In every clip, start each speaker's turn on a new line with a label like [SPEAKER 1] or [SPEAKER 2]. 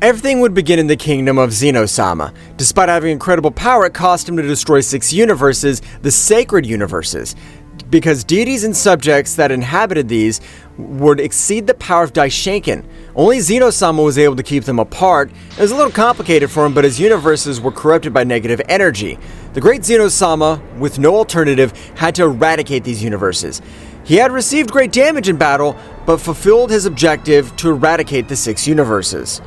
[SPEAKER 1] Everything would begin in the kingdom of Zeno-sama. Despite having incredible power, it cost him to destroy 6 universes, the sacred universes, because deities and subjects that inhabited these would exceed the power of Daishinken. Only Zeno-sama was able to keep them apart. It was a little complicated for him, but his universes were corrupted by negative energy. The great Zeno-sama, with no alternative, had to eradicate these universes. He had received great damage in battle, but fulfilled his objective to eradicate the 6 universes.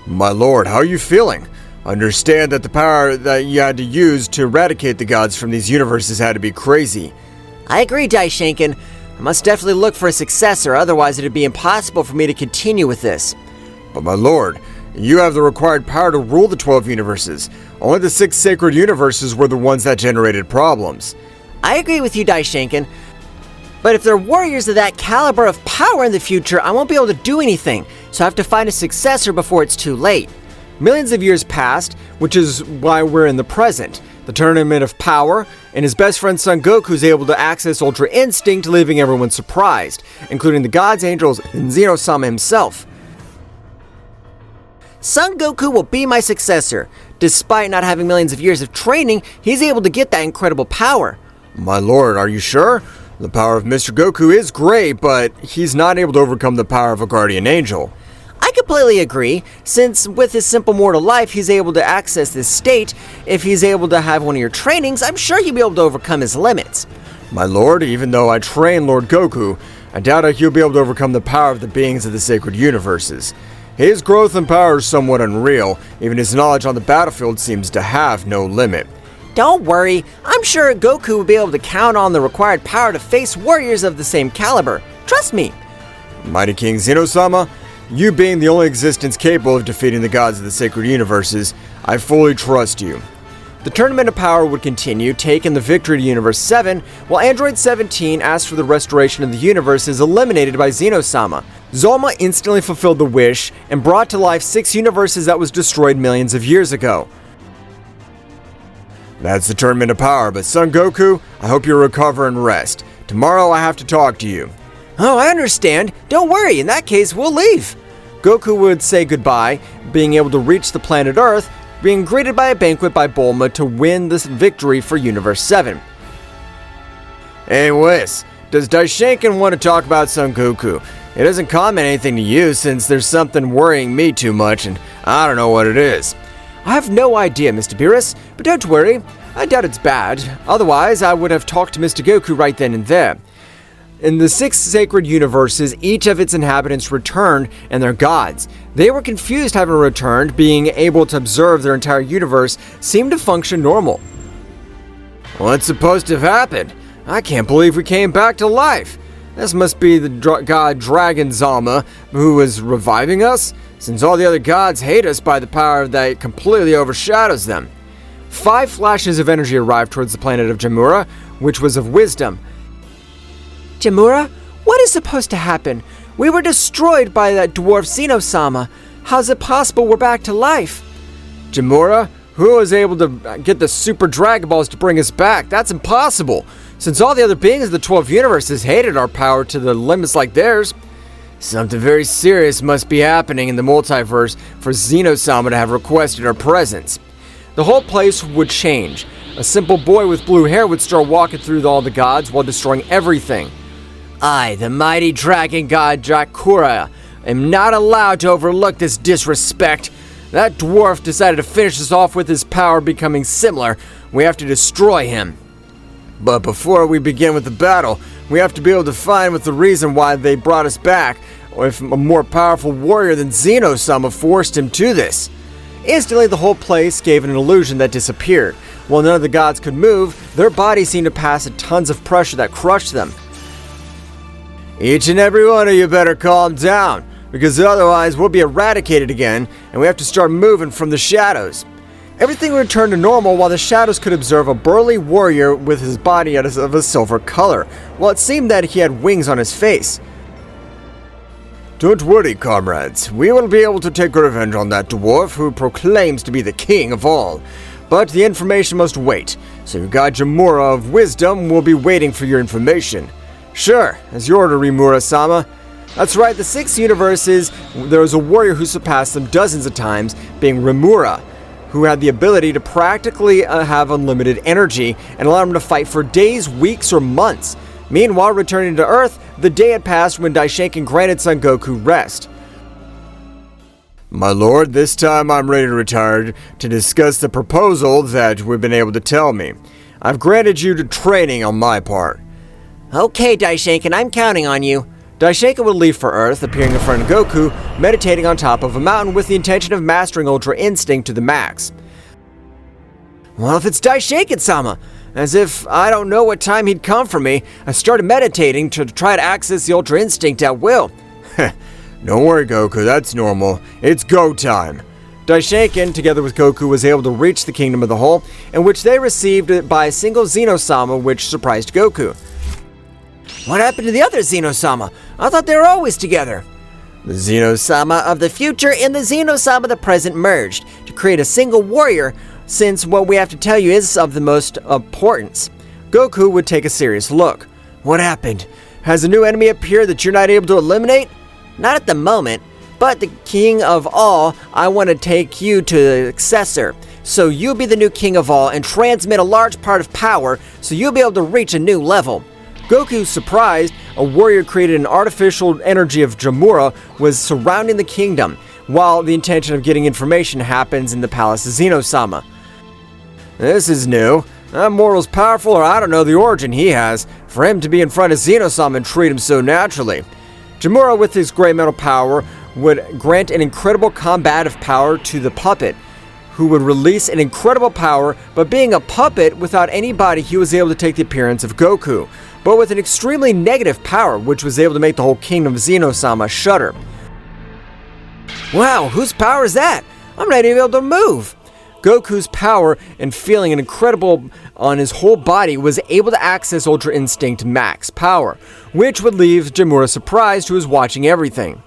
[SPEAKER 2] My lord, how are you feeling? Understand that the power that you had to use to eradicate the gods from these universes had to be crazy.
[SPEAKER 3] I agree, Daishinken. I must definitely look for a successor, otherwise it'd be impossible for me to continue with this.
[SPEAKER 2] But my lord, you have the required power to rule the 12 universes. Only the 6 sacred universes were the ones that generated problems.
[SPEAKER 3] I agree with you, Daishinken. But if there are warriors of that caliber of power in the future, I won't be able to do anything, so I have to find a successor before it's too late.
[SPEAKER 1] Millions of years passed, which is why we're in the present. The Tournament of Power, and his best friend Son Goku is able to access Ultra Instinct, leaving everyone surprised, including the gods, angels, and Zeno-sama himself.
[SPEAKER 3] Son Goku will be my successor. Despite not having millions of years of training, he's able to get that incredible power.
[SPEAKER 2] My lord, are you sure? The power of Mr. Goku is great, but he's not able to overcome the power of a guardian angel.
[SPEAKER 3] I completely agree, since with his simple mortal life, he's able to access this state. If he's able to have one of your trainings, I'm sure he'll be able to overcome his limits.
[SPEAKER 2] My lord, even though I train Lord Goku, I doubt he'll be able to overcome the power of the beings of the sacred universes. His growth and power is somewhat unreal. Even his knowledge on the battlefield seems to have no limit.
[SPEAKER 3] Don't worry, I'm sure Goku will be able to count on the required power to face warriors of the same caliber. Trust me.
[SPEAKER 2] Mighty King Zeno-sama, you being the only existence capable of defeating the gods of the sacred universes, I fully trust you.
[SPEAKER 1] The Tournament of Power would continue, taking the victory to Universe 7, while Android 17 asked for the restoration of the universe is eliminated by Zeno-sama. Zoma instantly fulfilled the wish and brought to life 6 universes that was destroyed millions of years ago.
[SPEAKER 2] That's the Tournament of Power, but Son Goku, I hope you recover and rest. Tomorrow I have to talk to you.
[SPEAKER 1] Oh, I understand. Don't worry, in that case, we'll leave. Goku would say goodbye, being able to reach the planet Earth, being greeted by a banquet by Bulma to win this victory for Universe 7.
[SPEAKER 2] Hey Whis, does Daishinken want to talk about Son Goku? It doesn't comment anything to you since there's something worrying me too much and I don't know what it is.
[SPEAKER 1] I have no idea, Mr. Beerus, but don't worry, I doubt it's bad. Otherwise, I would have talked to Mr. Goku right then and there. In the 6 sacred universes, each of its inhabitants returned and their gods. They were confused having returned, being able to observe their entire universe seemed to function normal.
[SPEAKER 2] What's supposed to have happened? I can't believe we came back to life. This must be the god Dragon Zama who is reviving us, since all the other gods hate us by the power that completely overshadows them.
[SPEAKER 1] 5 flashes of energy arrived towards the planet of Jamura, which was of wisdom. Jamura, what is supposed to happen? We were destroyed by that dwarf Zeno-sama. How's it possible we're back to life?
[SPEAKER 2] Jamura, who was able to get the Super Dragon Balls to bring us back? That's impossible, since all the other beings of the 12 universes hated our power to the limits like theirs. Something very serious must be happening in the multiverse for Zeno-sama to have requested our presence.
[SPEAKER 1] The whole place would change. A simple boy with blue hair would start walking through all the gods while destroying everything.
[SPEAKER 3] I, the mighty dragon god Dracula, am not allowed to overlook this disrespect.
[SPEAKER 1] That dwarf decided to finish us off with his power becoming similar. We have to destroy him.
[SPEAKER 2] But before we begin with the battle, we have to be able to find the reason why they brought us back, or if a more powerful warrior than Zeno-sama forced him to this.
[SPEAKER 1] Instantly, the whole place gave an illusion that disappeared. While none of the gods could move, their bodies seemed to pass tons of pressure that crushed them.
[SPEAKER 2] Each and every one of you better calm down, because otherwise we'll be eradicated again, and we have to start moving from the shadows.
[SPEAKER 1] Everything returned to normal while the shadows could observe a burly warrior with his body of a silver color, while it seemed that he had wings on his face.
[SPEAKER 2] Don't worry, comrades. We will be able to take revenge on that dwarf who proclaims to be the king of all. But the information must wait, so your god Jamura of Wisdom will be waiting for your information.
[SPEAKER 1] Sure, as you order, Rimura-sama. That's right, the 6 universes, there was a warrior who surpassed them dozens of times, being Jamura, who had the ability to practically have unlimited energy and allow him to fight for days, weeks, or months. Meanwhile, returning to Earth, the day had passed when Daishinkan granted Son Goku rest. My lord, this time I'm ready to retire to discuss the proposal that we've been able to tell me. I've granted you to training on my part.
[SPEAKER 3] Okay, Daishinkan, I'm counting on you.
[SPEAKER 1] Daishinkan would leave for Earth, appearing in front of Goku, meditating on top of a mountain with the intention of mastering Ultra Instinct to the max. Well, if it's Daishinkan-sama, as if I don't know what time he'd come for me, I started meditating to try to access the Ultra Instinct at will. Don't worry, Goku, that's normal. It's go time. Daishinkan, together with Goku, was able to reach the Kingdom of the Whole, in which they received it by a single Zeno-sama, which surprised Goku.
[SPEAKER 3] What happened to the other Zeno-sama? I thought they were always together.
[SPEAKER 1] The Zeno-sama
[SPEAKER 3] Of the future and the Zeno-sama of the present merged to create a single warrior, since what we have to tell you is of the most importance.
[SPEAKER 1] Goku would take a serious look.
[SPEAKER 3] What happened?
[SPEAKER 1] Has a new enemy appeared that you're not able to eliminate?
[SPEAKER 3] Not at the moment, but the king of all, I want to take you to the successor. So you'll be the new king of all and transmit a large part of power, so you'll be able to reach a new level.
[SPEAKER 1] Goku, surprised, a warrior created an artificial energy of Jamura was surrounding the kingdom, while the intention of getting information happens in the palace of Zeno-sama. This is new. That mortal's powerful, or I don't know the origin he has, for him to be in front of Zeno-sama and treat him so naturally. Jamura, with his gray metal power, would grant an incredible combative power to the puppet, who would release an incredible power, but being a puppet without any body, he was able to take the appearance of Goku, but with an extremely negative power, which was able to make the whole kingdom of Zeno-sama shudder.
[SPEAKER 3] Wow, whose power is that? I'm not even able to move.
[SPEAKER 1] Goku's power and feeling an incredible on his whole body was able to access Ultra Instinct Max power, which would leave Jamura surprised, who was watching everything.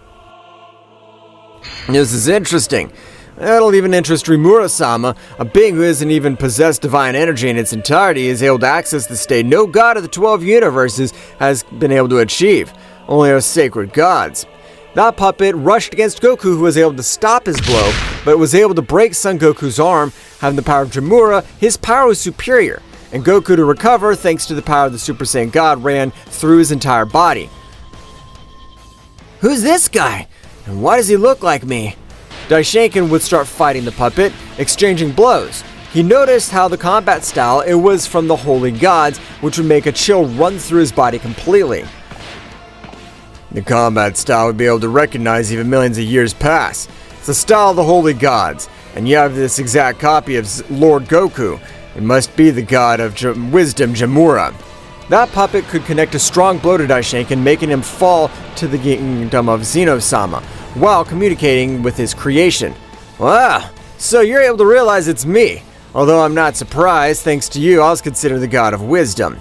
[SPEAKER 1] This is interesting. That'll even interest Rimura-sama, a being who isn't even possessed divine energy in its entirety, is able to access the state no god of the 12 universes has been able to achieve. Only our sacred gods. That puppet rushed against Goku, who was able to stop his blow, but was able to break Son Goku's arm. Having the power of Jamura, his power was superior, and Goku, to recover thanks to the power of the Super Saiyan God, ran through his entire body.
[SPEAKER 3] Who's this guy? And why does he look like me?
[SPEAKER 1] Daishinkan would start fighting the puppet, exchanging blows. He noticed how the combat style, it was from the holy gods, which would make a chill run through his body completely. The combat style would be able to recognize even millions of years pass. It's the style of the holy gods, and you have this exact copy of Lord Goku. It must be the god of wisdom, Jamura. That puppet could connect a strong blow to Daishinkan, making him fall to the kingdom of Zeno-sama, while communicating with his creation. Wow, so you're able to realize it's me. Although I'm not surprised, thanks to you, I was considered the god of wisdom.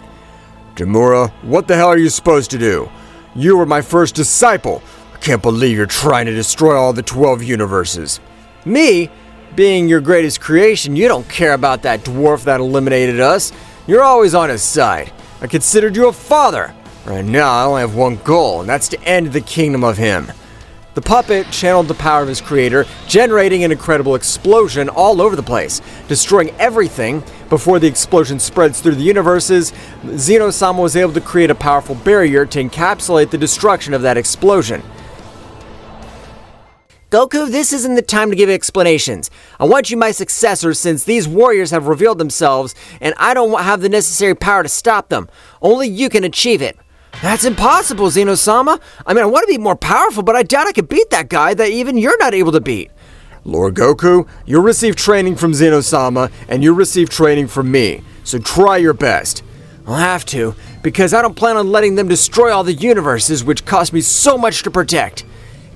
[SPEAKER 1] Jamura, what the hell are you supposed to do? You were my first disciple. I can't believe you're trying to destroy all the 12 universes. Me? Being your greatest creation, you don't care about that dwarf that eliminated us. You're always on his side. I considered you a father. Right now, I only have one goal, and that's to end the kingdom of him. The puppet channeled the power of his creator, generating an incredible explosion all over the place, destroying everything. Before the explosion spreads through the universes, Zeno-sama was able to create a powerful barrier to encapsulate the destruction of that explosion.
[SPEAKER 3] Goku, this isn't the time to give explanations. I want you my successor, since these warriors have revealed themselves, and I don't have the necessary power to stop them. Only you can achieve it.
[SPEAKER 1] That's impossible, Zeno-sama. I want to be more powerful, but I doubt I could beat that guy that even you're not able to beat. Lord Goku, you'll receive training from Zeno-sama, and you'll receive training from me. So try your best.
[SPEAKER 3] I'll have to, because I don't plan on letting them destroy all the universes, which cost me so much to protect.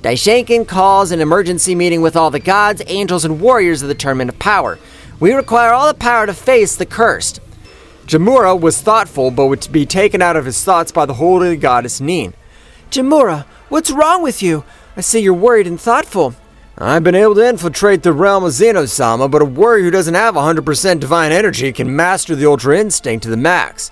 [SPEAKER 3] Daishinkan calls an emergency meeting with all the gods, angels, and warriors of the Tournament of Power. We require all the power to face the cursed.
[SPEAKER 1] Jamura was thoughtful, but would be taken out of his thoughts by the holy goddess Nin.
[SPEAKER 3] Jamura, what's wrong with you? I see you're worried and thoughtful.
[SPEAKER 1] I've been able to infiltrate the realm of Zeno-sama, but a warrior who doesn't have 100% divine energy can master the Ultra Instinct to the max.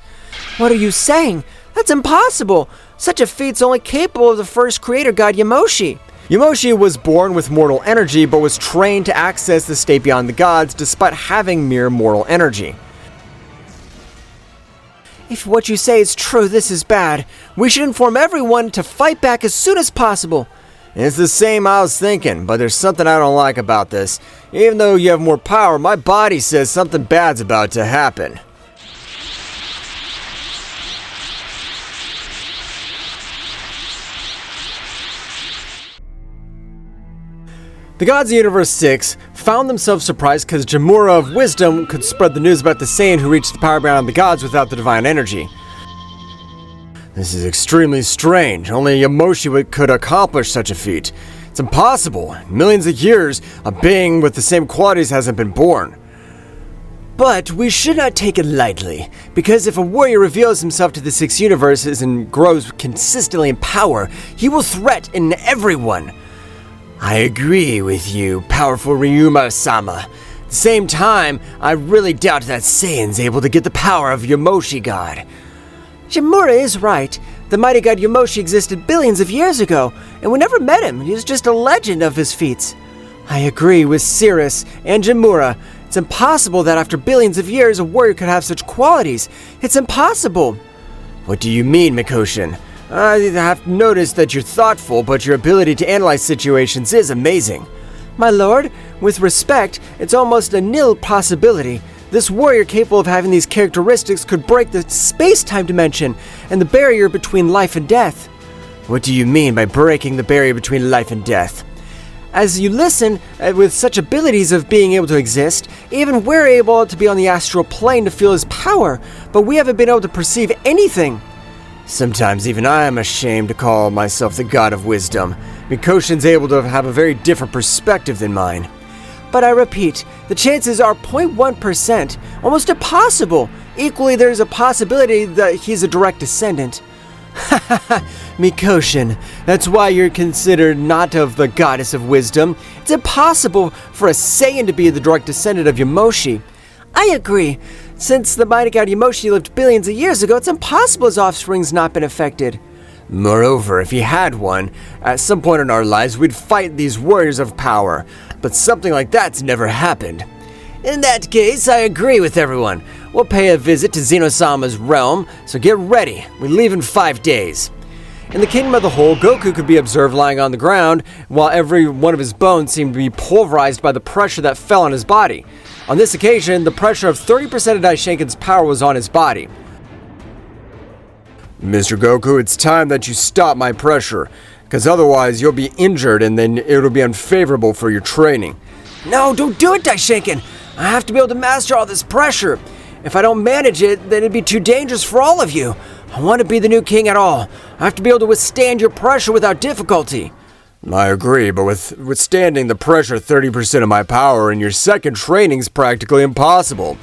[SPEAKER 3] What are you saying? That's impossible! Such a feat's only capable of the first creator god Yamoshi.
[SPEAKER 1] Yamoshi was born with mortal energy, but was trained to access the state beyond the gods despite having mere mortal energy.
[SPEAKER 3] If what you say is true, this is bad. We should inform everyone to fight back as soon as possible.
[SPEAKER 1] It's the same I was thinking, but there's something I don't like about this. Even though you have more power, my body says something bad's about to happen. The gods of Universe 6 found themselves surprised because Jamura of Wisdom could spread the news about the Saiyan who reached the power beyond the gods without the divine energy. This is extremely strange. Only Yamoshi could accomplish such a feat. It's impossible. In millions of years, a being with the same qualities hasn't been born.
[SPEAKER 3] But we should not take it lightly, because if a warrior reveals himself to the six universes and grows consistently in power, he will threaten everyone.
[SPEAKER 1] I agree with you, powerful Ryuma-sama. At the same time, I really doubt that Saiyan's able to get the power of Yamoshi God.
[SPEAKER 3] Jamura is right. The mighty god Yamoshi existed billions of years ago, and we never met him. He was just a legend of his feats. I agree with Cirrus and Jamura. It's impossible that after billions of years a warrior could have such qualities. It's impossible.
[SPEAKER 1] What do you mean, Mikoshan? I have noticed that you're thoughtful, but your ability to analyze situations is amazing.
[SPEAKER 3] My lord, with respect, it's almost a nil possibility. This warrior capable of having these characteristics could break the space-time dimension and the barrier between life and death.
[SPEAKER 1] What do you mean by breaking the barrier between life and death?
[SPEAKER 3] As you listen, with such abilities of being able to exist, even we're able to be on the astral plane to feel his power, but we haven't been able to perceive anything.
[SPEAKER 1] Sometimes even I am ashamed to call myself the god of wisdom. Mikoshan's able to have a very different perspective than mine.
[SPEAKER 3] But I repeat, the chances are 0.1%, almost impossible. Equally, there's a possibility that he's a direct descendant.
[SPEAKER 1] Mikoshan, that's why you're considered not of the goddess of wisdom.
[SPEAKER 3] It's impossible for a Saiyan to be the direct descendant of Yamoshi. I agree. Since the mighty god Yamoshi lived billions of years ago, it's impossible his offspring's not been affected.
[SPEAKER 1] Moreover, if he had one, at some point in our lives we'd fight these warriors of power, but something like that's never happened.
[SPEAKER 3] In that case, I agree with everyone. We'll pay a visit to Zeno-sama's realm, so get ready. We leave in 5 days.
[SPEAKER 1] In the Kingdom of the Whole, Goku could be observed lying on the ground, while every one of his bones seemed to be pulverized by the pressure that fell on his body. On this occasion, the pressure of 30% of Daishenkin's power was on his body. Mr. Goku, it's time that you stop my pressure, because otherwise you'll be injured and then it'll be unfavorable for your training.
[SPEAKER 3] No, don't do it, Daishenkin! I have to be able to master all this pressure. If I don't manage it, then it'd be too dangerous for all of you. I want to be the new king at all. I have to be able to withstand your pressure without difficulty.
[SPEAKER 1] I agree, but with withstanding the pressure 30% of my power in your second training's practically impossible.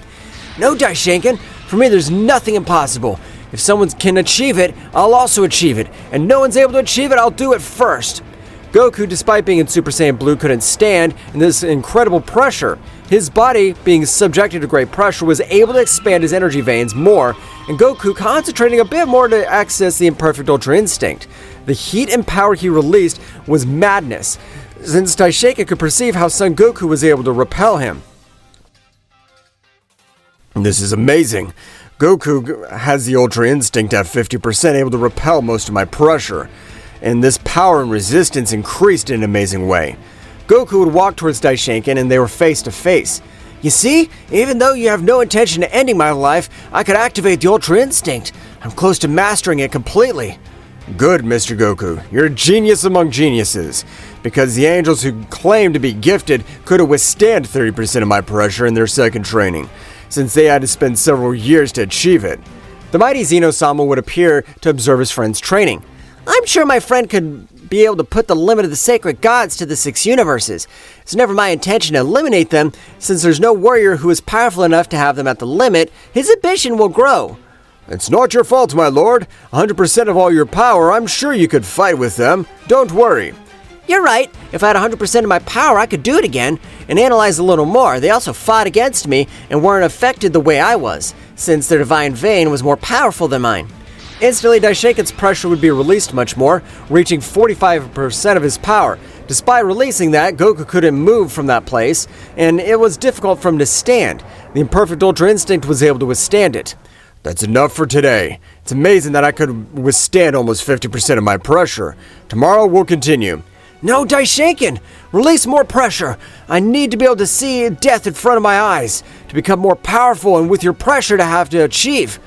[SPEAKER 3] No, Daishenkin. For me, there's nothing impossible. If someone can achieve it, I'll also achieve it. And no one's able to achieve it, I'll do it first.
[SPEAKER 1] Goku, despite being in Super Saiyan Blue, couldn't stand this incredible pressure. His body, being subjected to great pressure, was able to expand his energy veins more, and Goku concentrating a bit more to access the imperfect Ultra Instinct. The heat and power he released was madness, since Daishenkin could perceive how Son Goku was able to repel him. This is amazing. Goku has the Ultra Instinct at 50% able to repel most of my pressure, and this power and resistance increased in an amazing way. Goku would walk towards Daishenkin and they were face to face.
[SPEAKER 3] You see, even though you have no intention of ending my life, I could activate the Ultra Instinct. I'm close to mastering it completely.
[SPEAKER 1] Good, Mr. Goku. You're a genius among geniuses, because the angels who claim to be gifted couldn't withstand 30% of my pressure in their second training, since they had to spend several years to achieve it. The mighty Zeno-sama would appear to observe his friend's training.
[SPEAKER 3] I'm sure my friend could be able to put the limit of the sacred gods to the 6 universes. It's never my intention to eliminate them, since there's no warrior who is powerful enough to have them at the limit. His ambition will grow.
[SPEAKER 1] It's not your fault, my lord. 100% of all your power, I'm sure you could fight with them. Don't worry.
[SPEAKER 3] You're right. If I had 100% of my power, I could do it again. And analyze a little more, they also fought against me and weren't affected the way I was, since their divine vein was more powerful than mine.
[SPEAKER 1] Instantly, Daishinkan's pressure would be released much more, reaching 45% of his power. Despite releasing that, Goku couldn't move from that place, and it was difficult for him to stand. The imperfect Ultra Instinct was able to withstand it. That's enough for today. It's amazing that I could withstand almost 50% of my pressure. Tomorrow we'll continue. No, Daishinkan! Release more pressure! I need to be able to see death in front of my eyes, to become more powerful and with your pressure to have to achieve.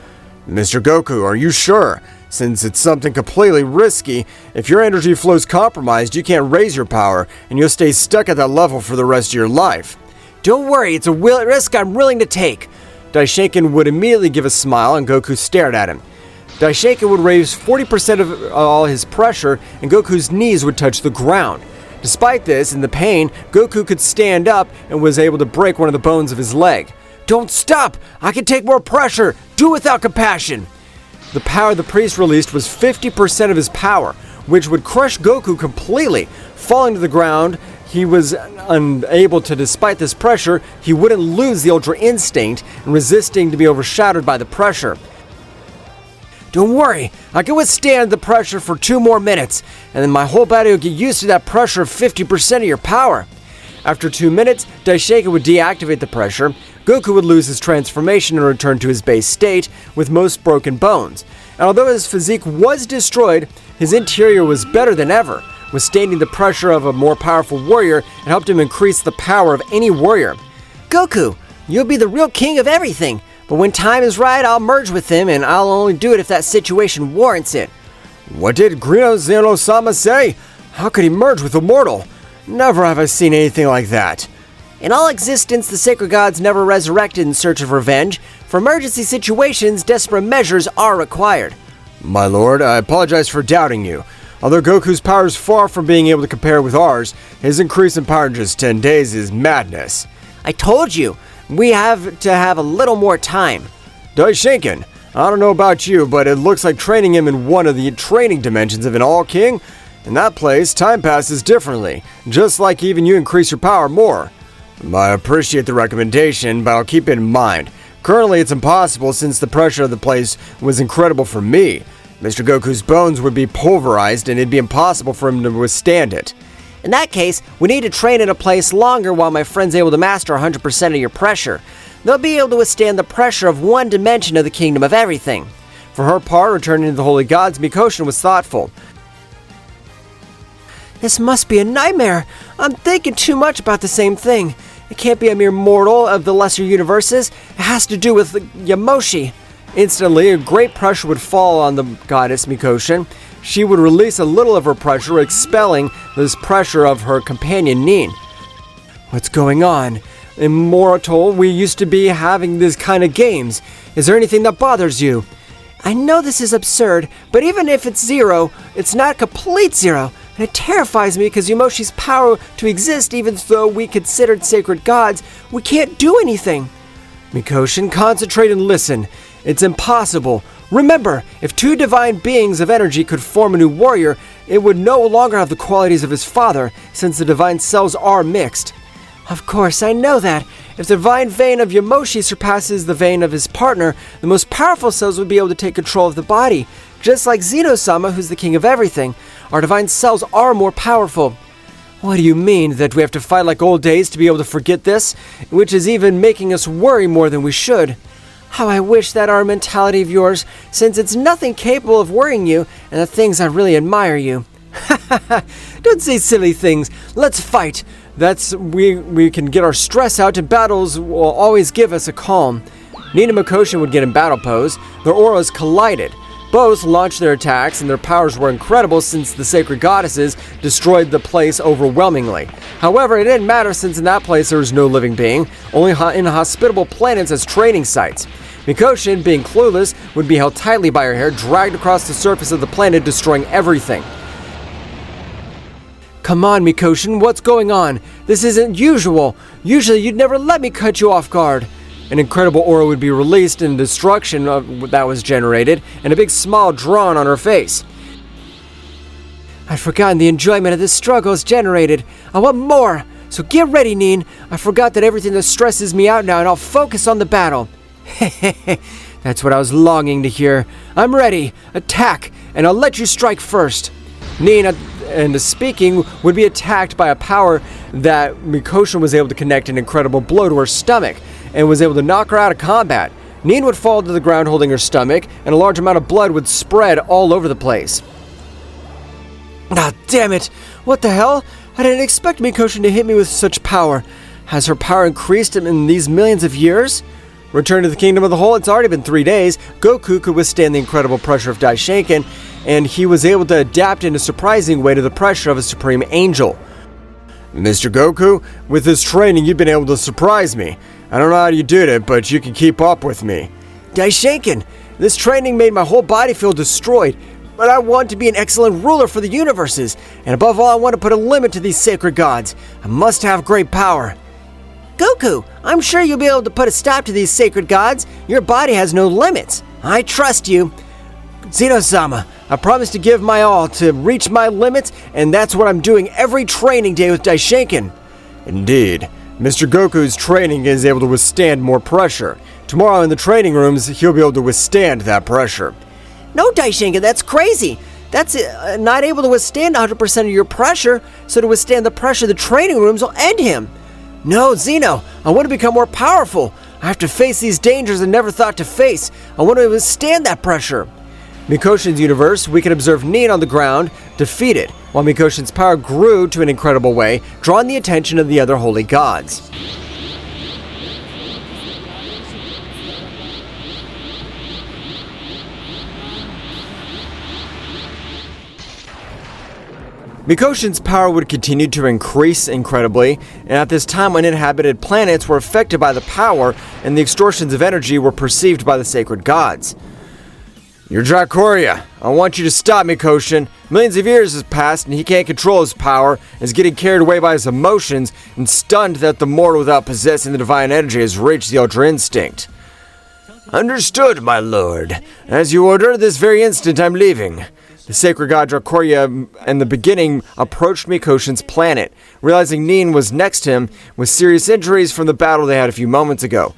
[SPEAKER 1] Mr. Goku, are you sure? Since it's something completely risky, if your energy flow's compromised, you can't raise your power, and you'll stay stuck at that level for the rest of your life. Don't worry, it's a risk I'm willing to take. Daishinkan would immediately give a smile, and Goku stared at him. Daishinkan would raise 40% of all his pressure, and Goku's knees would touch the ground. Despite this, in the pain, Goku could stand up and was able to break one of the bones of his leg. Don't stop! I can take more pressure! Do without compassion! The power the priest released was 50% of his power, which would crush Goku completely. Falling to the ground, he was unable to, despite this pressure, he wouldn't lose the Ultra Instinct, and resisting to be overshadowed by the pressure. Don't worry, I can withstand the pressure for 2 more minutes, and then my whole body will get used to that pressure of 50% of your power. After 2 minutes, Daishinkan would deactivate the pressure. Goku would lose his transformation and return to his base state with most broken bones. And although his physique was destroyed, his interior was better than ever, withstanding the pressure of a more powerful warrior and helped him increase the power of any warrior.
[SPEAKER 3] Goku, you'll be the real king of everything, but when time is right, I'll merge with him, and I'll only do it if that situation warrants it.
[SPEAKER 1] What did Zeno-sama say? How could he merge with a mortal? Never have I seen anything like that.
[SPEAKER 3] In all existence, the sacred gods never resurrected in search of revenge. For emergency situations, desperate measures are required.
[SPEAKER 1] My lord, I apologize for doubting you. Although Goku's power is far from being able to compare with ours, his increase in power in just 10 days is madness.
[SPEAKER 3] I told you, we have to have a little more time.
[SPEAKER 1] Daishinkan, I don't know about you, but it looks like training him in one of the training dimensions of an All-King. In that place, time passes differently, just like even you increase your power more. I appreciate the recommendation, but I'll keep it in mind. Currently, it's impossible since the pressure of the place was incredible for me. Mr. Goku's bones would be pulverized and it'd be impossible for him to withstand it.
[SPEAKER 3] In that case, we need to train in a place longer while my friend's able to master 100% of your pressure. They'll be able to withstand the pressure of one dimension of the kingdom of everything.
[SPEAKER 1] For her part, returning to the holy gods, Mikoshan was thoughtful.
[SPEAKER 3] This must be a nightmare. I'm thinking too much about the same thing. It can't be a mere mortal of the lesser universes. It has to do with Yamoshi.
[SPEAKER 1] Instantly, a great pressure would fall on the goddess Mikoshan. She would release a little of her pressure, expelling this pressure of her companion Nin. What's going on? Immortal, we used to be having these kind of games. Is there anything that bothers you?
[SPEAKER 3] I know this is absurd, but even if it's 0, it's not complete 0. And it terrifies me because Yamoshi's power to exist, even though we considered sacred gods, we can't do anything.
[SPEAKER 1] Mikoshan, concentrate and listen. It's impossible. Remember, if 2 divine beings of energy could form a new warrior, it would no longer have the qualities of his father, since the divine cells are mixed.
[SPEAKER 3] Of course, I know that. If the divine vein of Yamoshi surpasses the vein of his partner, the most powerful cells would be able to take control of the body. Just like Zeno-sama, who's the king of everything, our divine cells are more powerful.
[SPEAKER 1] What do you mean, that we have to fight like old days to be able to forget this? Which is even making us worry more than we should.
[SPEAKER 3] How I wish that our mentality of yours, since it's nothing capable of worrying you, and the things I really admire you.
[SPEAKER 1] Don't say silly things. Let's fight. We can get our stress out, and battles will always give us a calm. Nin and Mikoshan would get in battle pose. Their auras collided. Both launched their attacks, and their powers were incredible since the sacred goddesses destroyed the place overwhelmingly. However, it didn't matter since in that place there was no living being, only inhospitable planets as training sites. Mikoshan, being clueless, would be held tightly by her hair, dragged across the surface of the planet, destroying everything. Come on, Mikoshan, what's going on? This isn't usual. Usually you'd never let me cut you off guard. An incredible aura would be released and destruction that was generated, and a big smile drawn on her face.
[SPEAKER 3] I'd forgotten the enjoyment of this struggle is generated. I want more, so get ready, Nin. I forgot that everything that stresses me out now, and I'll focus on the battle.
[SPEAKER 2] That's what I was longing to hear. I'm ready. Attack, and I'll let you strike first. Nin, and speaking, would be attacked by a power that Mikoshan was able to connect an incredible blow to her stomach and was able to knock her out of combat. Nin would fall to the ground holding her stomach, and a large amount of blood would spread all over the place. Ah, damn it! What the hell? I didn't expect Mikoshan to hit me with such power. Has her power increased in these millions of years? Return to the Kingdom of the Whole, it's already been 3 days. Goku could withstand the incredible pressure of Daishinkan, and he was able to adapt in a surprising way to the pressure of a Supreme Angel.
[SPEAKER 1] Mr. Goku, with this training you've been able to surprise me. I don't know how you did it, but you can keep up with me.
[SPEAKER 2] Daishinkan, this training made my whole body feel destroyed, but I want to be an excellent ruler for the universes, and above all I want to put a limit to these sacred gods. I must have great power. Goku, I'm sure you'll be able to put a stop to these sacred gods. Your body has no limits. I trust you. Zeno-sama, I promise to give my all to reach my limits, and that's what I'm doing every training day with Daishinkan.
[SPEAKER 1] Indeed. Mr. Goku's training is able to withstand more pressure. Tomorrow in the training rooms, he'll be able to withstand that pressure.
[SPEAKER 2] No, Daishinkan, that's crazy. That's not able to withstand 100% of your pressure, so to withstand the pressure, the training rooms will end him. No, Zeno, I want to become more powerful. I have to face these dangers I never thought to face. I want to withstand that pressure. Mikoshan's universe, we can observe Nin on the ground, defeated, while Mikoshan's power grew to an incredible way, drawing the attention of the other holy gods. Mikoshan's power would continue to increase incredibly, and at this time uninhabited planets were affected by the power, and the extortions of energy were perceived by the sacred gods.
[SPEAKER 1] You're Dracoria. I want you to stop Mikoshan. Millions of years has passed and he can't control his power, is getting carried away by his emotions, and stunned that the mortal without possessing the divine energy has reached the Ultra Instinct. Understood, my lord. As you order, this very instant I'm leaving. The sacred god Dracoria in the beginning approached Mikoshan's planet, realizing Nin was next to him with serious injuries from the battle they had a few moments ago.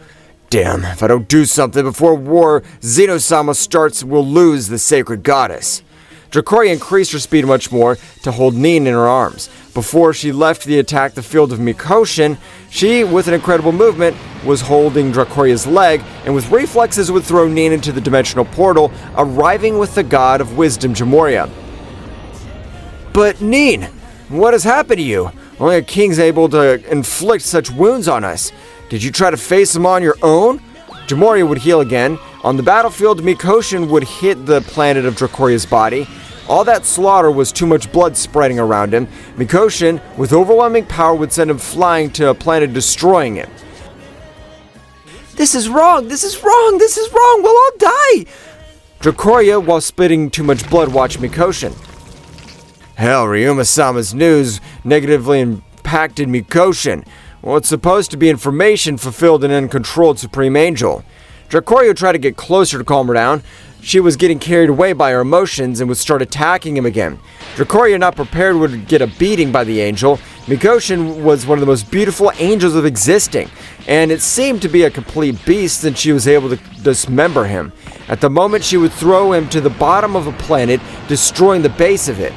[SPEAKER 1] Damn, if I don't do something before war Zeno-sama starts, we'll lose the sacred goddess. Dracoria increased her speed much more to hold Nin in her arms. Before she left to attack the field of Mikoshan, she, with an incredible movement, was holding Dracoria's leg, and with reflexes would throw Nin into the dimensional portal, arriving with the god of wisdom, Jamura. But Nin, what has happened to you? Only a king's able to inflict such wounds on us. Did you try to face him on your own? Jamura would heal again. On the battlefield, Mikoshan would hit the planet of Dracoria's body. All that slaughter was too much blood spreading around him. Mikoshan, with overwhelming power, would send him flying to a planet, destroying it. This is wrong! This is wrong! This is wrong! We'll all die! Dracoria, while spitting too much blood, watched Mikoshan. Hell, Ryuma-sama's news negatively impacted Mikoshan. Well, it's supposed to be information fulfilled in an uncontrolled Supreme Angel. Dracoria tried to get closer to calm her down. She was getting carried away by her emotions and would start attacking him again. Dracoria, not prepared, would get a beating by the angel. Mikoshan was one of the most beautiful angels of existing, and it seemed to be a complete beast since she was able to dismember him. At the moment, she would throw him to the bottom of a planet, destroying the base of it.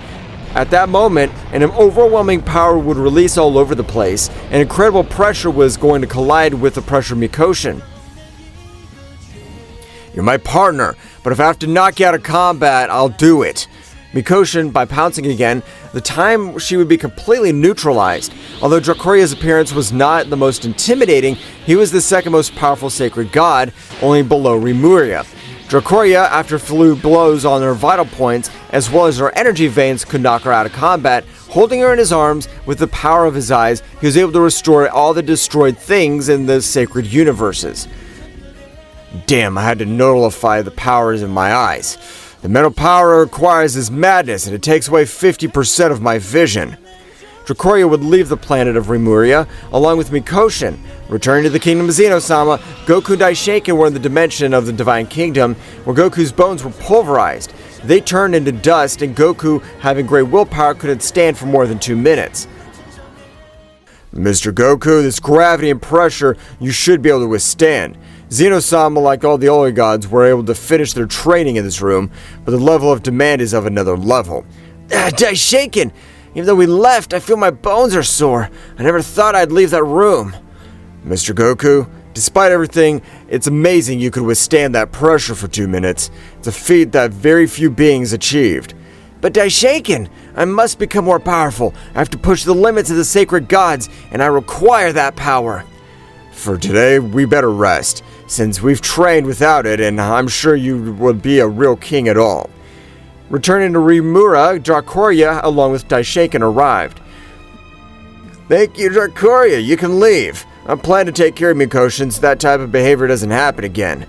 [SPEAKER 1] At that moment, an overwhelming power would release all over the place, and incredible pressure was going to collide with the pressure of Mikoshan. You're my partner, but if I have to knock you out of combat, I'll do it. Mikoshan, by pouncing again, the time she would be completely neutralized. Although Dracoria's appearance was not the most intimidating, he was the second most powerful sacred god, only below Ryuma. Dracoria, after flew blows on her vital points, as well as her energy veins, could knock her out of combat. Holding her in his arms, with the power of his eyes, he was able to restore all the destroyed things in the sacred universes. Damn, I had to nullify the powers in my eyes. The mental power it requires is madness, and it takes away 50% of my vision. Dracoria would leave the planet of Ryuma, along with Mikoshan. Returning to the kingdom of Zeno-sama, Goku and Daishinkan were in the dimension of the Divine Kingdom, where Goku's bones were pulverized. They turned into dust, and Goku, having great willpower, couldn't stand for more than 2 minutes. Mr. Goku, this gravity and pressure you should be able to withstand.
[SPEAKER 2] Zeno-sama, like all the Holy Gods, were able to finish their training in this room, but the level of demand is of another level.
[SPEAKER 3] Daishinkin! Even though we left, I feel my bones are sore. I never thought I'd leave that room.
[SPEAKER 2] Mr. Goku, despite everything, it's amazing you could withstand that pressure for 2 minutes. It's a feat that very few beings achieved.
[SPEAKER 3] But Daishinkin, I must become more powerful. I have to push the limits of the sacred gods, and I require that power.
[SPEAKER 2] For today, we better rest, since we've trained without it, and I'm sure you would be a real king at all. Returning to Rimura, Dracoria, along with Daishinkin, arrived. Thank you, Dracoria. You can leave. I plan to take care of Mikoshan so that type of behavior doesn't happen again.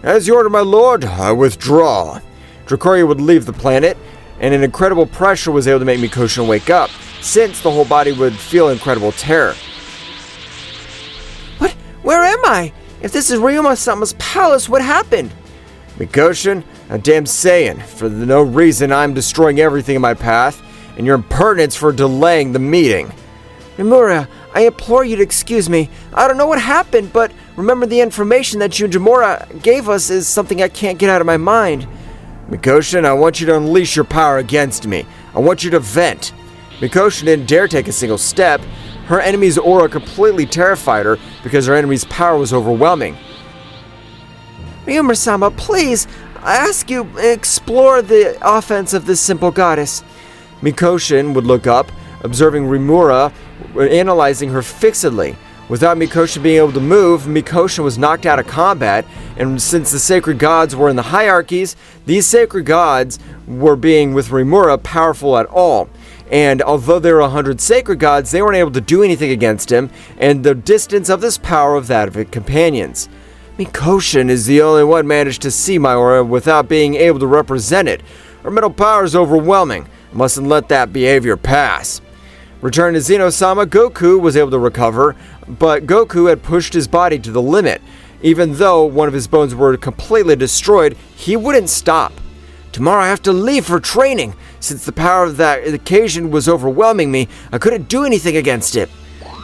[SPEAKER 2] As you order, my lord, I withdraw. Dracoria would leave the planet, and an incredible pressure was able to make Mikoshan wake up, since the whole body would feel incredible terror.
[SPEAKER 3] What? Where am I? If this is Ryuma-sama's palace, what happened?
[SPEAKER 2] Mikoshan, a damn Saiyan, for no reason I'm destroying everything in my path, and your impertinence for delaying the meeting.
[SPEAKER 3] Jamura, I implore you to excuse me. I don't know what happened, but remember the information that you and Jamura gave us is something I can't get out of my mind.
[SPEAKER 2] Mikoshan, I want you to unleash your power against me. I want you to vent. Mikoshan didn't dare take a single step. Her enemy's aura completely terrified her because her enemy's power was overwhelming.
[SPEAKER 3] Ryuma-sama, please, I ask you, explore the offense of this simple goddess.
[SPEAKER 2] Mikoshan would look up, observing Rimura, analyzing her fixedly. Without Mikoshan being able to move, Mikoshan was knocked out of combat, and since the sacred gods were in the hierarchies, these sacred gods were being, with Rimura, powerful at all. And although there were 100 sacred gods, they weren't able to do anything against him, and the distance of this power of that of his companions. Mikoshan is the only one managed to see my aura without being able to represent it. Her mental power is overwhelming. I mustn't let that behavior pass. Returned to Zeno-sama, Goku was able to recover, but Goku had pushed his body to the limit. Even though one of his bones were completely destroyed, he wouldn't stop. Tomorrow I have to leave for training. Since the power of that occasion was overwhelming me, I couldn't do anything against it.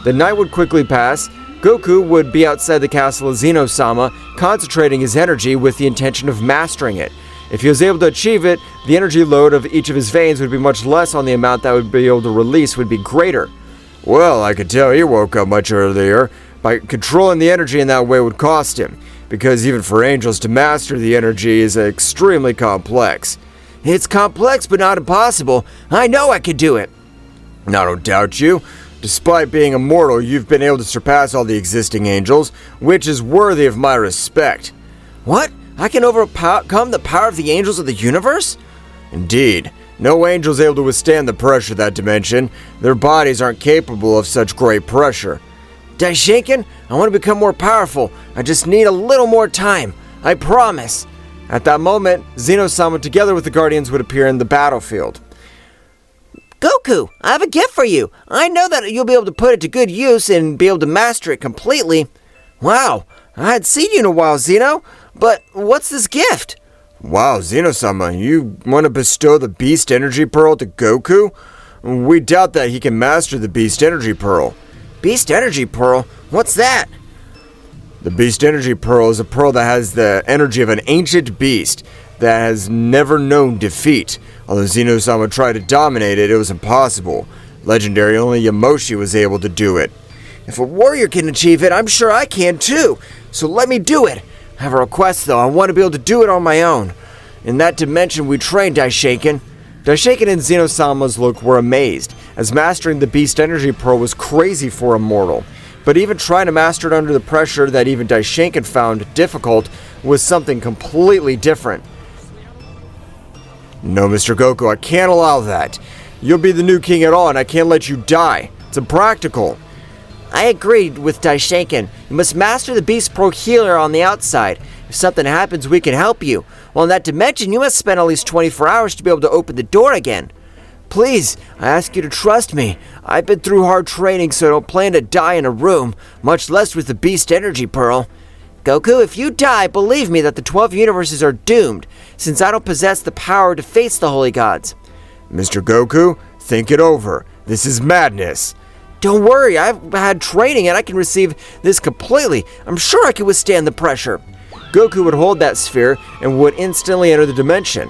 [SPEAKER 2] The night would quickly pass. Goku would be outside the castle of Zeno-sama, concentrating his energy with the intention of mastering it. If he was able to achieve it, the energy load of each of his veins would be much less on the amount that would be able to release would be greater. Well, I could tell he woke up much earlier. By controlling the energy in that way would cost him, because even for angels to master the energy is extremely complex.
[SPEAKER 3] It's complex but not impossible. I know I could do it.
[SPEAKER 2] I don't doubt you. Despite being immortal, you've been able to surpass all the existing angels, which is worthy of my respect.
[SPEAKER 3] What? I can overcome the power of the angels of the universe?
[SPEAKER 2] Indeed. No angel is able to withstand the pressure of that dimension. Their bodies aren't capable of such great pressure.
[SPEAKER 3] Daishinkin, I want to become more powerful. I just need a little more time. I promise.
[SPEAKER 2] At that moment, Zeno-sama together with the Guardians would appear in the battlefield.
[SPEAKER 3] Goku, I have a gift for you. I know that you'll be able to put it to good use and be able to master it completely. Wow, I hadn't seen you in a while, Zeno. But what's this gift?
[SPEAKER 2] Wow, Zeno-sama, you want to bestow the Beast Energy Pearl to Goku? We doubt that he can master the Beast Energy Pearl.
[SPEAKER 3] Beast Energy Pearl? What's that?
[SPEAKER 2] The Beast Energy Pearl is a pearl that has the energy of an ancient beast that has never known defeat. Although Zeno-sama tried to dominate it, it was impossible. Legendary, only Yamoshi was able to do it.
[SPEAKER 3] If a warrior can achieve it, I'm sure I can too. So let me do it. I have a request though. I want to be able to do it on my own. In that dimension we trained Daishinkin.
[SPEAKER 2] Daishinkin and Zeno-sama's look were amazed, as mastering the Beast Energy Pearl was crazy for a mortal. But even trying to master it under the pressure that even Daishinkin found difficult was something completely different. No, Mr. Goku, I can't allow that. You'll be the new king at all, and I can't let you die. It's impractical.
[SPEAKER 3] I agreed with Daishinkin. You must master the Beast Pro Healer on the outside. If something happens, we can help you. Well, in that dimension, you must spend at least 24 hours to be able to open the door again. Please, I ask you to trust me. I've been through hard training, so I don't plan to die in a room, much less with the Beast Energy Pearl. Goku, if you die, believe me that the 12 universes are doomed, since I don't possess the power to face the holy gods.
[SPEAKER 2] Mr. Goku, think it over. This is madness.
[SPEAKER 3] Don't worry, I've had training and I can receive this completely. I'm sure I can withstand the pressure.
[SPEAKER 2] Goku would hold that sphere and would instantly enter the dimension.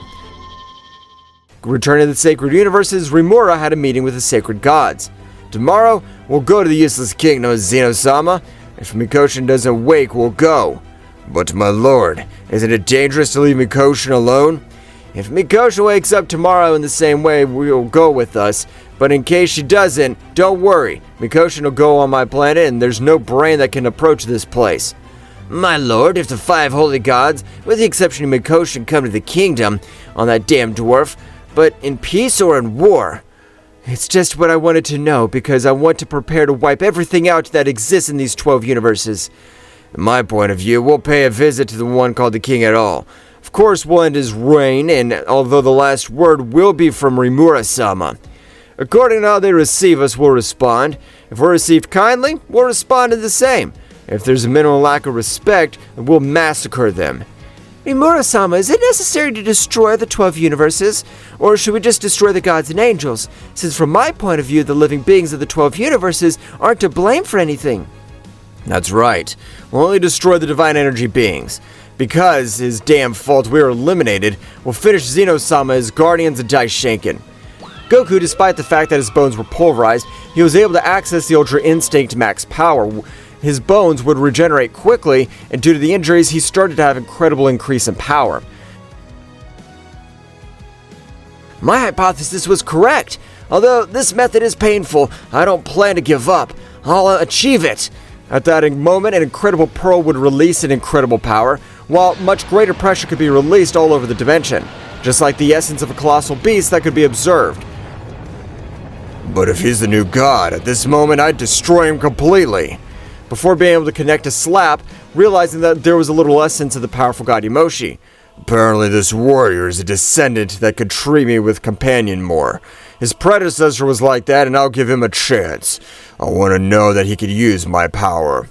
[SPEAKER 2] Returning to the sacred universes, Rimura had a meeting with the sacred gods. Tomorrow, we'll go to the useless kingdom of Zeno-sama. If Mikoshan doesn't wake, we'll go. But my lord, isn't it dangerous to leave Mikoshan alone? If Mikoshan wakes up tomorrow in the same way, we'll go with us. But in case she doesn't, don't worry. Mikoshan will go on my planet and there's no brain that can approach this place. My lord, if the 5 holy gods, with the exception of Mikoshan, come to the kingdom on that damn dwarf, but in peace or in war? It's just what I wanted to know, because I want to prepare to wipe everything out that exists in these 12 universes. In my point of view, we'll pay a visit to the one called the King at all. Of course, we'll end his reign, and although the last word will be from Rimura-sama. According to how they receive us, we'll respond. If we're received kindly, we'll respond in the same. If there's a minimal lack of respect, we'll massacre them.
[SPEAKER 3] Rimura-sama, is it necessary to destroy the 12 universes? Or should we just destroy the gods and angels? Since from my point of view, the living beings of the 12 universes aren't to blame for anything.
[SPEAKER 2] That's right. We'll only destroy the divine energy beings. Because his damn fault we were eliminated, we'll finish Zeno-sama as guardians of Daishinkan. Goku, despite the fact that his bones were pulverized, he was able to access the Ultra Instinct max power. His bones would regenerate quickly, and due to the injuries, he started to have incredible increase in power.
[SPEAKER 3] My hypothesis was correct. Although this method is painful, I don't plan to give up. I'll achieve it.
[SPEAKER 2] At that moment, an incredible pearl would release an incredible power, while much greater pressure could be released all over the dimension, just like the essence of a colossal beast that could be observed. But if he's the new god, at this moment I'd destroy him completely. Before being able to connect a slap, realizing that there was a little essence of the powerful god Yamoshi. Apparently this warrior is a descendant that could treat me with companion more. His predecessor was like that, and I'll give him a chance. I want to know that he could use my power.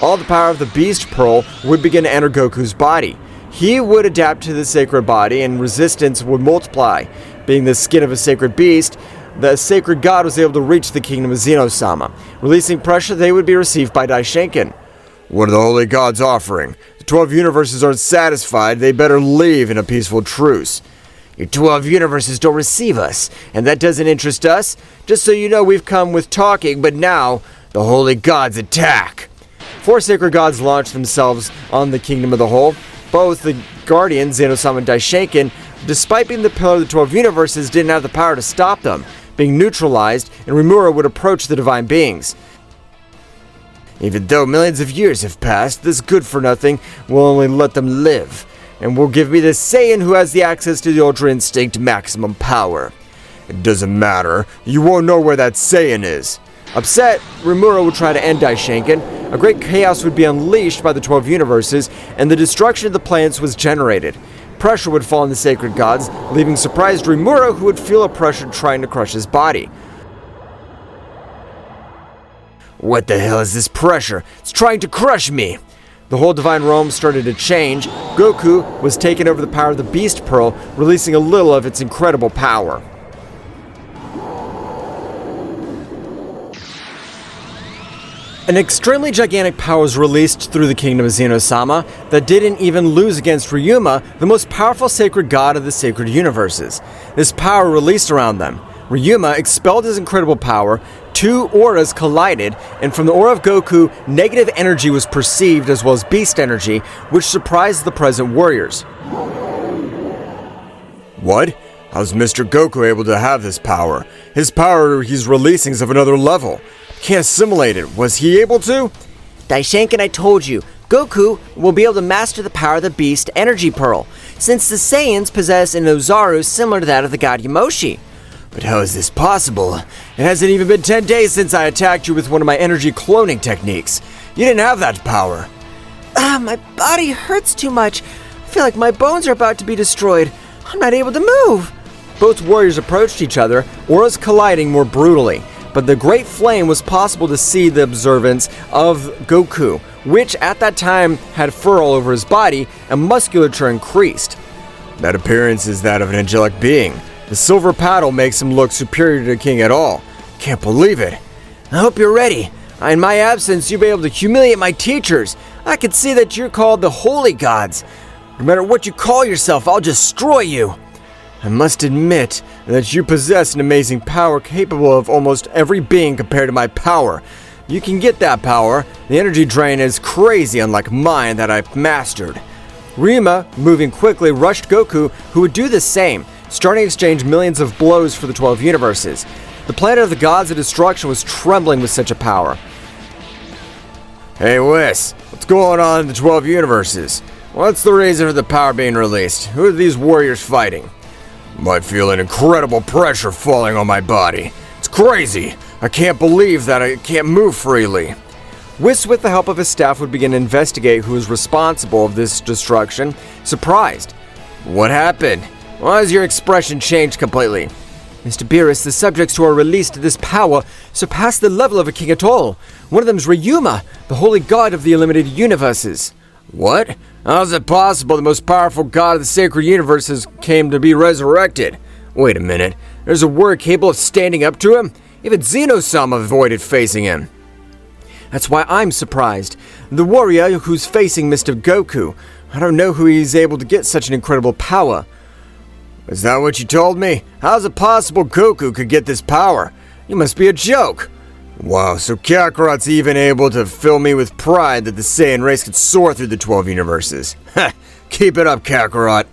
[SPEAKER 2] All the power of the Beast Pearl would begin to enter Goku's body. He would adapt to the sacred body, and resistance would multiply. Being the skin of a sacred beast, the sacred god was able to reach the kingdom of Zeno-sama. Releasing pressure, they would be received by Daishinkan. What are the holy gods offering? The 12 universes aren't satisfied. They better leave in a peaceful truce. Your 12 universes don't receive us, and that doesn't interest us. Just so you know, we've come with talking, but now the holy gods attack. 4 sacred gods launched themselves on the kingdom of the whole. Both the guardians, Zeno-sama and Daishinkan, despite being the pillar of the 12 universes, didn't have the power to stop them, being neutralized, and Rimura would approach the divine beings. Even though millions of years have passed, this good-for-nothing will only let them live, and will give me the Saiyan who has the access to the Ultra Instinct maximum power. It doesn't matter, you won't know where that Saiyan is. Upset, Rimura would try to end Daishinkan. A great chaos would be unleashed by the 12 universes, and the destruction of the planets was generated. Pressure would fall on the sacred gods, leaving surprised Rimura, who would feel a pressure trying to crush his body. What the hell is this pressure? It's trying to crush me! The whole divine realm started to change. Goku was taking over the power of the Beast Pearl, releasing a little of its incredible power. An extremely gigantic power was released through the kingdom of Zeno-sama that didn't even lose against Ryuma, the most powerful sacred god of the sacred universes. This power released around them. Ryuma expelled his incredible power, 2 auras collided, and from the aura of Goku, negative energy was perceived as well as beast energy, which surprised the present warriors. What? How's Mr. Goku able to have this power? His power he's releasing is of another level. Can't assimilate it. Was he able to?
[SPEAKER 3] Daishinkan, I told you, Goku will be able to master the power of the Beast Energy Pearl, since the Saiyans possess an Ozaru similar to that of the god Yamoshi.
[SPEAKER 2] But how is this possible? It hasn't even been 10 days since I attacked you with one of my energy cloning techniques. You didn't have that power.
[SPEAKER 3] My body hurts too much. I feel like my bones are about to be destroyed. I'm not able to move.
[SPEAKER 2] Both warriors approached each other, auras colliding more brutally. But the great flame was possible to see the observance of Goku, which at that time had fur all over his body and musculature increased. That appearance is that of an angelic being. The silver paddle makes him look superior to the king at all. Can't believe it.
[SPEAKER 3] I hope you're ready. In my absence, you'll be able to humiliate my teachers. I can see that you're called the Holy Gods. No matter what you call yourself, I'll destroy you.
[SPEAKER 2] I must admit that you possess an amazing power capable of almost every being compared to my power. You can get that power. The energy drain is crazy, unlike mine that I've mastered. Ryuma, moving quickly, rushed Goku, who would do the same, starting to exchange millions of blows for the 12 universes. The planet of the gods of destruction was trembling with such a power.
[SPEAKER 1] Hey Whis, what's going on in the 12 universes? What's the reason for the power being released? Who are these warriors fighting? I feel an incredible pressure falling on my body. It's crazy. I can't believe that I can't move freely.
[SPEAKER 2] Whis, with the help of his staff, would begin to investigate who is responsible of this destruction, surprised.
[SPEAKER 1] What happened? Why has your expression changed completely?
[SPEAKER 2] Mr. Beerus, the subjects who are released to this power surpass the level of a king at all. One of them is Ryuma, the holy god of the eliminated universes.
[SPEAKER 1] What? How is it possible the most powerful god of the sacred universes came to be resurrected? Wait a minute. There's a warrior capable of standing up to him? Even Zeno-sama avoided facing him.
[SPEAKER 2] That's why I'm surprised. The warrior who's facing Mr. Goku. I don't know who he's able to get such an incredible power.
[SPEAKER 1] Is that what you told me? How is it possible Goku could get this power? You must be a joke. Wow, so Kakarot's even able to fill me with pride that the Saiyan race could soar through the 12 universes. Ha! Keep it up, Kakarot.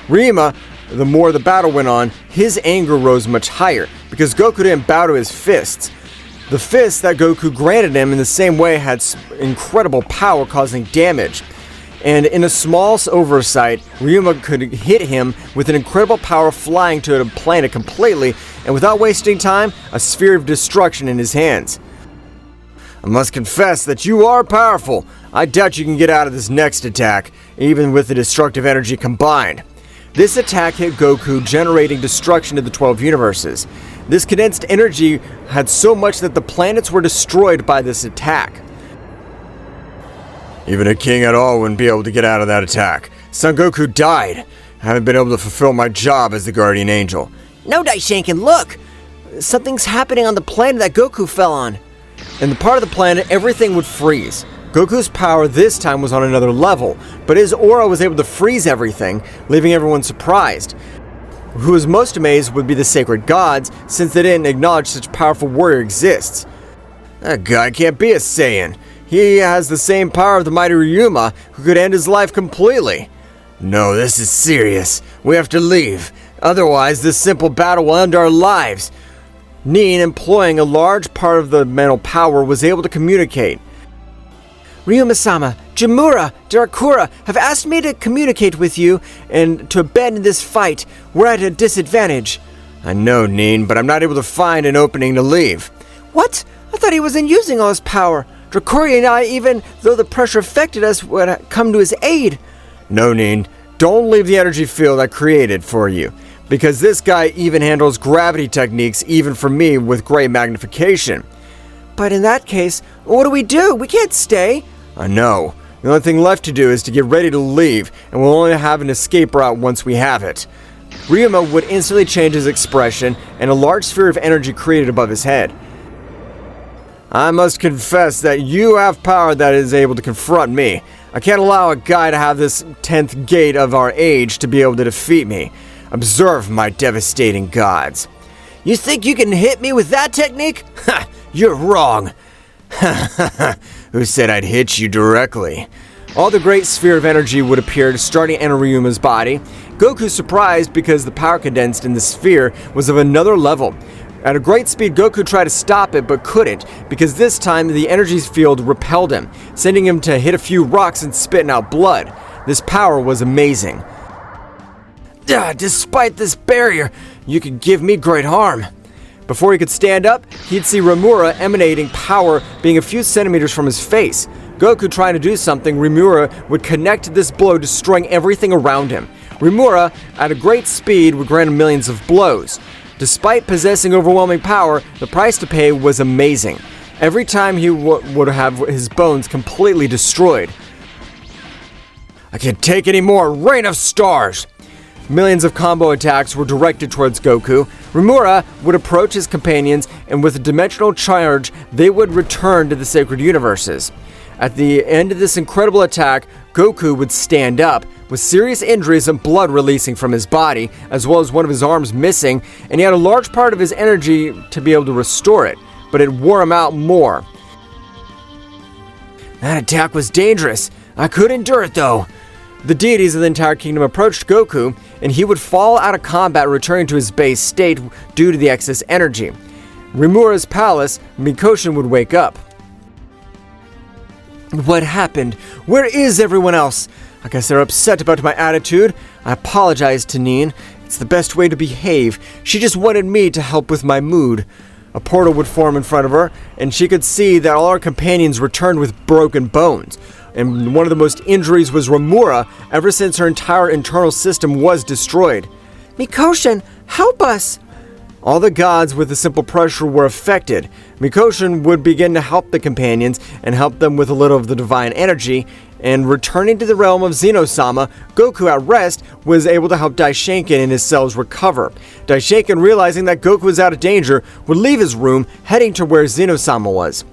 [SPEAKER 2] Ryuma, the more the battle went on, his anger rose much higher because Goku didn't bow to his fists. The fists that Goku granted him in the same way had incredible power, causing damage. And in a small oversight, Ryuma could hit him with an incredible power, flying to a planet completely, and without wasting time, a sphere of destruction in his hands.
[SPEAKER 1] I must confess that you are powerful. I doubt you can get out of this next attack, even with the destructive energy combined.
[SPEAKER 2] This attack hit Goku, generating destruction to the 12 universes. This condensed energy had so much that the planets were destroyed by this attack.
[SPEAKER 1] Even a king at all wouldn't be able to get out of that attack. Son Goku died. I haven't been able to fulfill my job as the guardian angel.
[SPEAKER 3] No, Daishinken, look! Something's happening on the planet that Goku fell on.
[SPEAKER 2] In the part of the planet, everything would freeze. Goku's power this time was on another level, but his aura was able to freeze everything, leaving everyone surprised. Who was most amazed would be the sacred gods, since they didn't acknowledge such powerful warrior exists.
[SPEAKER 1] That guy can't be a Saiyan. He has the same power of the mighty Ryuma, who could end his life completely. No, this is serious. We have to leave. Otherwise, this simple battle will end our lives.
[SPEAKER 2] Nin, employing a large part of the mental power, was able to communicate.
[SPEAKER 3] Ryuma-sama, Jamura, Darakura have asked me to communicate with you and to abandon this fight. We're at a disadvantage.
[SPEAKER 1] I know, Nin, but I'm not able to find an opening to leave.
[SPEAKER 3] What? I thought he wasn't using all his power. Dracoria and I, even though the pressure affected us, would come to his aid.
[SPEAKER 1] No, Nin. Don't leave the energy field I created for you. Because this guy even handles gravity techniques even for me with great magnification.
[SPEAKER 3] But in that case, what do? We can't stay.
[SPEAKER 1] I know. The only thing left to do is to get ready to leave, and we'll only have an escape route once we have it.
[SPEAKER 2] Ryuma would instantly change his expression, and a large sphere of energy created above his head.
[SPEAKER 1] I must confess that you have power that is able to confront me. I can't allow a guy to have this 10th gate of our age to be able to defeat me. Observe my devastating gods.
[SPEAKER 3] You think you can hit me with that technique?
[SPEAKER 1] Ha! You're wrong. Who said I'd hit you directly?
[SPEAKER 2] All the great sphere of energy would appear, starting to enter Ryuma's body. Goku's surprised because the power condensed in the sphere was of another level. At a great speed, Goku tried to stop it, but couldn't, because this time the energy field repelled him, sending him to hit a few rocks and spitting out blood. This power was amazing.
[SPEAKER 3] Despite this barrier, you could give me great harm.
[SPEAKER 2] Before he could stand up, he'd see Rimura emanating power being a few centimeters from his face. Goku trying to do something, Rimura would connect this blow, destroying everything around him. Rimura, at a great speed, would grant him millions of blows. Despite possessing overwhelming power, the price to pay was amazing. Every time he would have his bones completely destroyed.
[SPEAKER 1] I can't take any more. Rain of stars! Millions of combo attacks were directed towards Goku. Rimura would approach his companions, and with a dimensional charge, they would return to the sacred universes. At the end of this incredible attack, Goku would stand up, with serious injuries and blood releasing from his body, as well as one of his arms missing, and he had a large part of his energy to be able to restore it, but it wore him out more.
[SPEAKER 3] That attack was dangerous. I could endure it though.
[SPEAKER 1] The deities of the entire kingdom approached Goku, and he would fall out of combat, returning to his base state due to the excess energy. Rimura's palace, Mikoshan would wake up. What happened? Where is everyone else? I guess they're upset about my attitude. I apologize to Nin. It's the best way to behave. She just wanted me to help with my mood. A portal would form in front of her, and she could see that all her companions returned with broken bones. And one of the most injuries was Rimura, ever since her entire internal system was destroyed.
[SPEAKER 3] Mikoshan, help us!
[SPEAKER 1] All the gods with a simple pressure were affected. Mikoshan would begin to help the companions and help them with a little of the divine energy, and returning to the realm of Zeno-sama, Goku at rest was able to help Daishinkan and his cells recover. Daishinkan, realizing that Goku was out of danger, would leave his room, heading to where Zeno-sama was.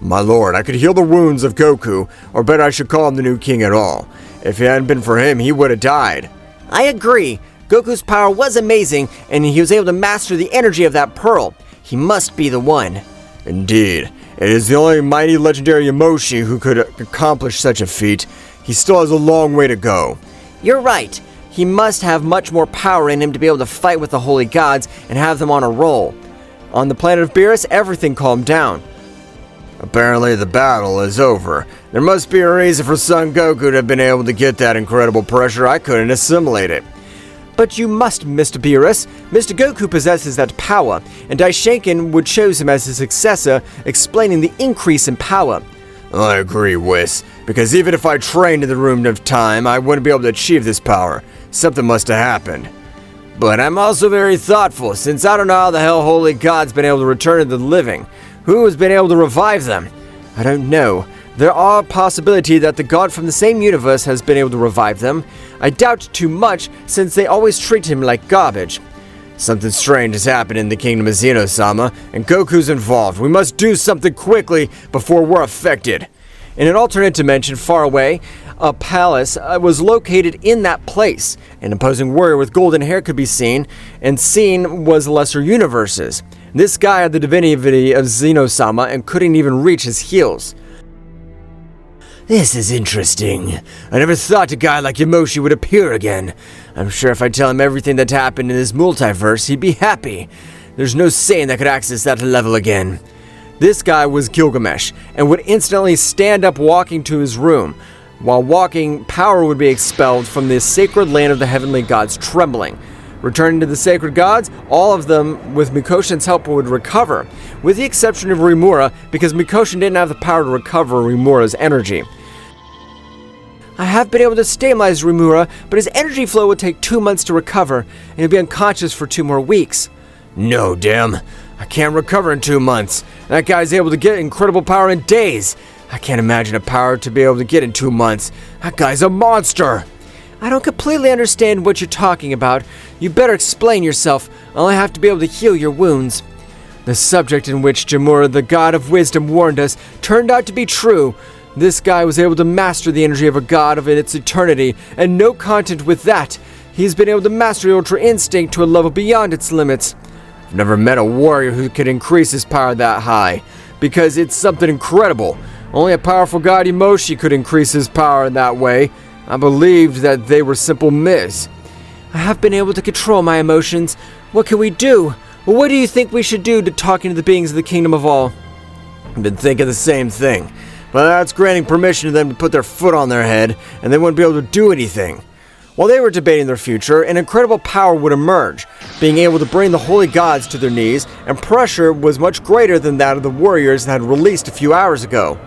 [SPEAKER 1] My lord, I could heal the wounds of Goku, or better I should call him the new king at all. If it hadn't been for him, he would have died.
[SPEAKER 3] I agree. Goku's power was amazing, and he was able to master the energy of that pearl. He must be the one.
[SPEAKER 1] Indeed. It is the only mighty legendary Yamoshi who could accomplish such a feat. He still has a long way to go.
[SPEAKER 3] You're right. He must have much more power in him to be able to fight with the holy gods and have them on a roll.
[SPEAKER 1] On the planet of Beerus, everything calmed down. Apparently the battle is over. There must be a reason for Son Goku to have been able to get that incredible pressure. I couldn't assimilate it. But you must, Mr. Beerus. Mr. Goku possesses that power, and Daishinkan would choose him as his successor, explaining the increase in power. I agree, Whis, because even if I trained in the Room of Time, I wouldn't be able to achieve this power. Something must have happened. But I'm also very thoughtful, since I don't know how the hell Holy God's been able to return to the living. Who has been able to revive them? I don't know. There are a possibility that the god from the same universe has been able to revive them. I doubt too much, since they always treat him like garbage. Something strange has happened in the kingdom of Zeno-sama, and Goku's involved. We must do something quickly before we're affected. In an alternate dimension far away, a palace was located in that place. An opposing warrior with golden hair could be seen, and seen was lesser universes. This guy had the divinity of Zeno-sama and couldn't even reach his heels. This is interesting. I never thought a guy like Yamoshi would appear again. I'm sure if I tell him everything that happened in this multiverse, he'd be happy. There's no Saiyan that could access that level again. This guy was Gilgamesh, and would instantly stand up walking to his room. While walking, power would be expelled from the sacred land of the heavenly gods, trembling. Returning to the sacred gods, all of them, with Mikoshan's help, would recover, with the exception of Rimura, because Mikoshan didn't have the power to recover Rimura's energy. I have been able to stabilize Rimura, but his energy flow would take 2 months to recover, and he'll be unconscious for 2 more weeks. No, damn. I can't recover in 2 months. That guy's able to get incredible power in days. I can't imagine a power to be able to get in 2 months. That guy's a monster. I don't completely understand what you're talking about. You better explain yourself. I'll have to be able to heal your wounds. The subject in which Jamura, the god of wisdom, warned us turned out to be true. This guy was able to master the energy of a god of its eternity, and no content with that. He's been able to master the Ultra Instinct to a level beyond its limits. I've never met a warrior who could increase his power that high, because it's something incredible. Only a powerful god Yamoshi could increase his power in that way. I believed that they were simple myths. I have been able to control my emotions. What can we do? What do you think we should do to talking to the beings of the Kingdom of All? I've been thinking the same thing. But that's granting permission to them to put their foot on their head, and they wouldn't be able to do anything. While they were debating their future, an incredible power would emerge, being able to bring the holy gods to their knees, and pressure was much greater than that of the warriors that had released a few hours ago.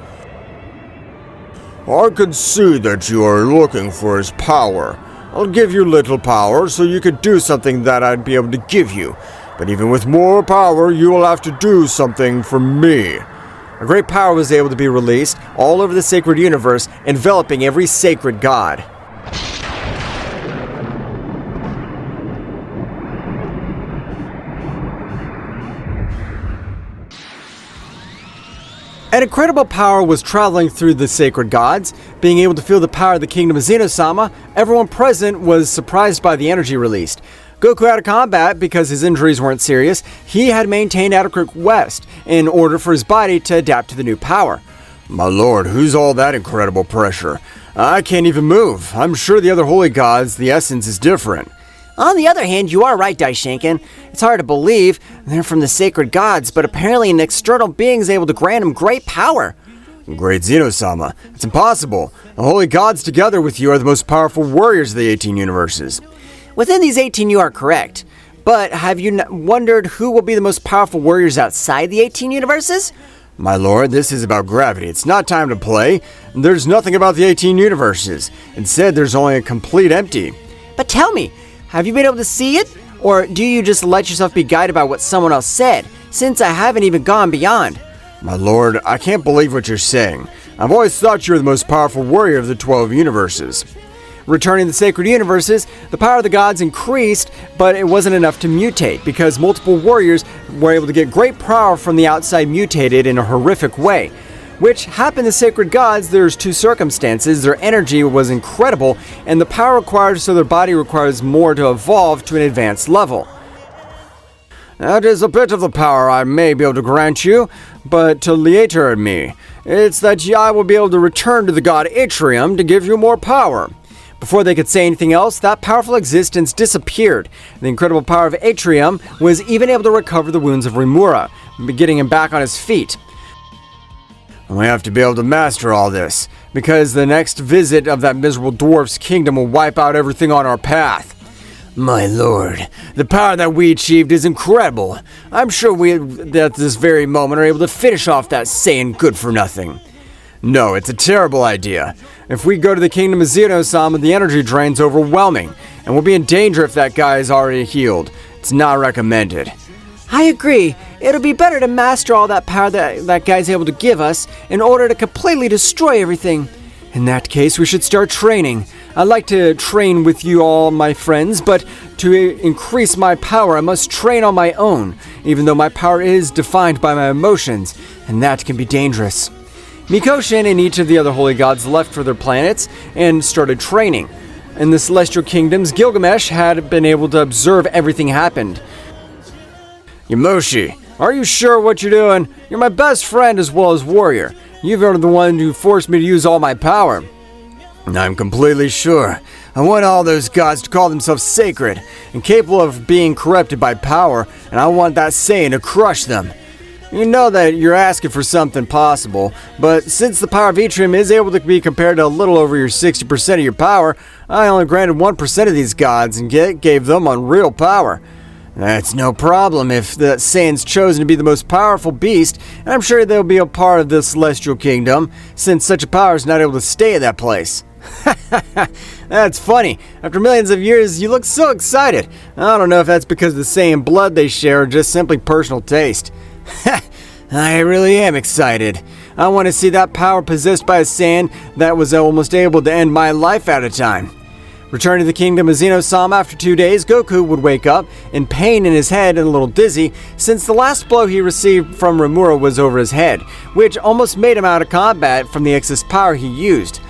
[SPEAKER 1] I can see that you are looking for his power. I'll give you little power so you could do something that I'd be able to give you. But even with more power, you will have to do something for me. A great power was able to be released all over the sacred universe, enveloping every sacred god. An incredible power was traveling through the sacred gods. Being able to feel the power of the kingdom of Zeno-sama, everyone present was surprised by the energy released. Goku out of combat because his injuries weren't serious. He had maintained adequate rest in order for his body to adapt to the new power.
[SPEAKER 2] My lord, who's all that incredible pressure? I can't even move. I'm sure the other holy gods, the essence is different.
[SPEAKER 3] On the other hand, you are right, Daishinken. It's hard to believe they're from the sacred gods, but apparently an external being is able to grant him great power.
[SPEAKER 2] Great Zeno-sama, it's impossible. The holy gods together with you are the most powerful warriors of the 18 universes.
[SPEAKER 3] Within these 18, you are correct. But have you wondered who will be the most powerful warriors outside the 18 universes?
[SPEAKER 2] My lord, this is about gravity. It's not time to play. There's nothing about the 18 universes. Instead, there's only a complete empty.
[SPEAKER 3] But tell me, have you been able to see it? Or do you just let yourself be guided by what someone else said, since I haven't even gone beyond?
[SPEAKER 2] My lord, I can't believe what you're saying. I've always thought you were the most powerful warrior of the 12 universes.
[SPEAKER 1] Returning to the sacred universes, the power of the gods increased, but it wasn't enough to mutate, because multiple warriors were able to get great power from the outside mutated in a horrific way. Which happened to sacred gods, there's two circumstances. Their energy was incredible, and the power required so their body requires more to evolve to an advanced level.
[SPEAKER 2] That is a bit of the power I may be able to grant you, but to later me, it's that I will be able to return to the god Atrium to give you more power.
[SPEAKER 1] Before they could say anything else, that powerful existence disappeared. The incredible power of Atrium was even able to recover the wounds of Ryuma, getting him back on his feet.
[SPEAKER 2] We have to be able to master all this, because the next visit of that miserable dwarf's kingdom will wipe out everything on our path.
[SPEAKER 3] My lord, the power that we achieved is incredible. I'm sure we, at this very moment, are able to finish off that Saiyan good-for-nothing.
[SPEAKER 2] No, it's a terrible idea. If we go to the kingdom of Zeno-sama, the energy drain's overwhelming, and we'll be in danger if that guy is already healed. It's not recommended.
[SPEAKER 3] I agree. It'll be better to master all that power that guy's able to give us in order to completely destroy everything.
[SPEAKER 1] In that case, we should start training. I'd like to train with you all, my friends, but to increase my power, I must train on my own, even though my power is defined by my emotions, and that can be dangerous. Mikoshan and each of the other holy gods left for their planets and started training. In the celestial kingdoms, Gilgamesh had been able to observe everything happened.
[SPEAKER 2] Yamoshi, are you sure what you're doing? You're my best friend as well as warrior. You've been the one who forced me to use all my power. I'm completely sure. I want all those gods to call themselves sacred and capable of being corrupted by power, and I want that Saiyan to crush them. You know that you're asking for something possible, but since the power of Atrium is able to be compared to a little over your 60% of your power, I only granted 1% of these gods and gave them unreal power. That's no problem if the Saiyan's chosen to be the most powerful beast, and I'm sure they'll be a part of the Celestial Kingdom, since such a power is not able to stay at that place. That's funny. After millions of years, you look so excited. I don't know if that's because of the Saiyan blood they share or just simply personal taste. I really am excited. I want to see that power possessed by a Saiyan that was almost able to end my life at a time. Returning to the kingdom of Zeno-sama after 2 days, Goku would wake up in pain in his head and a little dizzy, since the last blow he received from Ryuma was over his head, which almost made him out of combat from the excess power he used.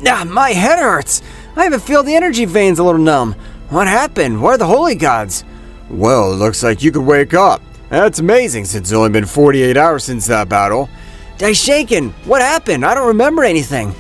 [SPEAKER 2] My head hurts! I even feel the energy veins a little numb. What happened? Where are the holy gods? Well, it looks like you could wake up. That's amazing, since it's only been 48 hours since that battle.
[SPEAKER 3] Daishinken, what happened? I don't remember anything.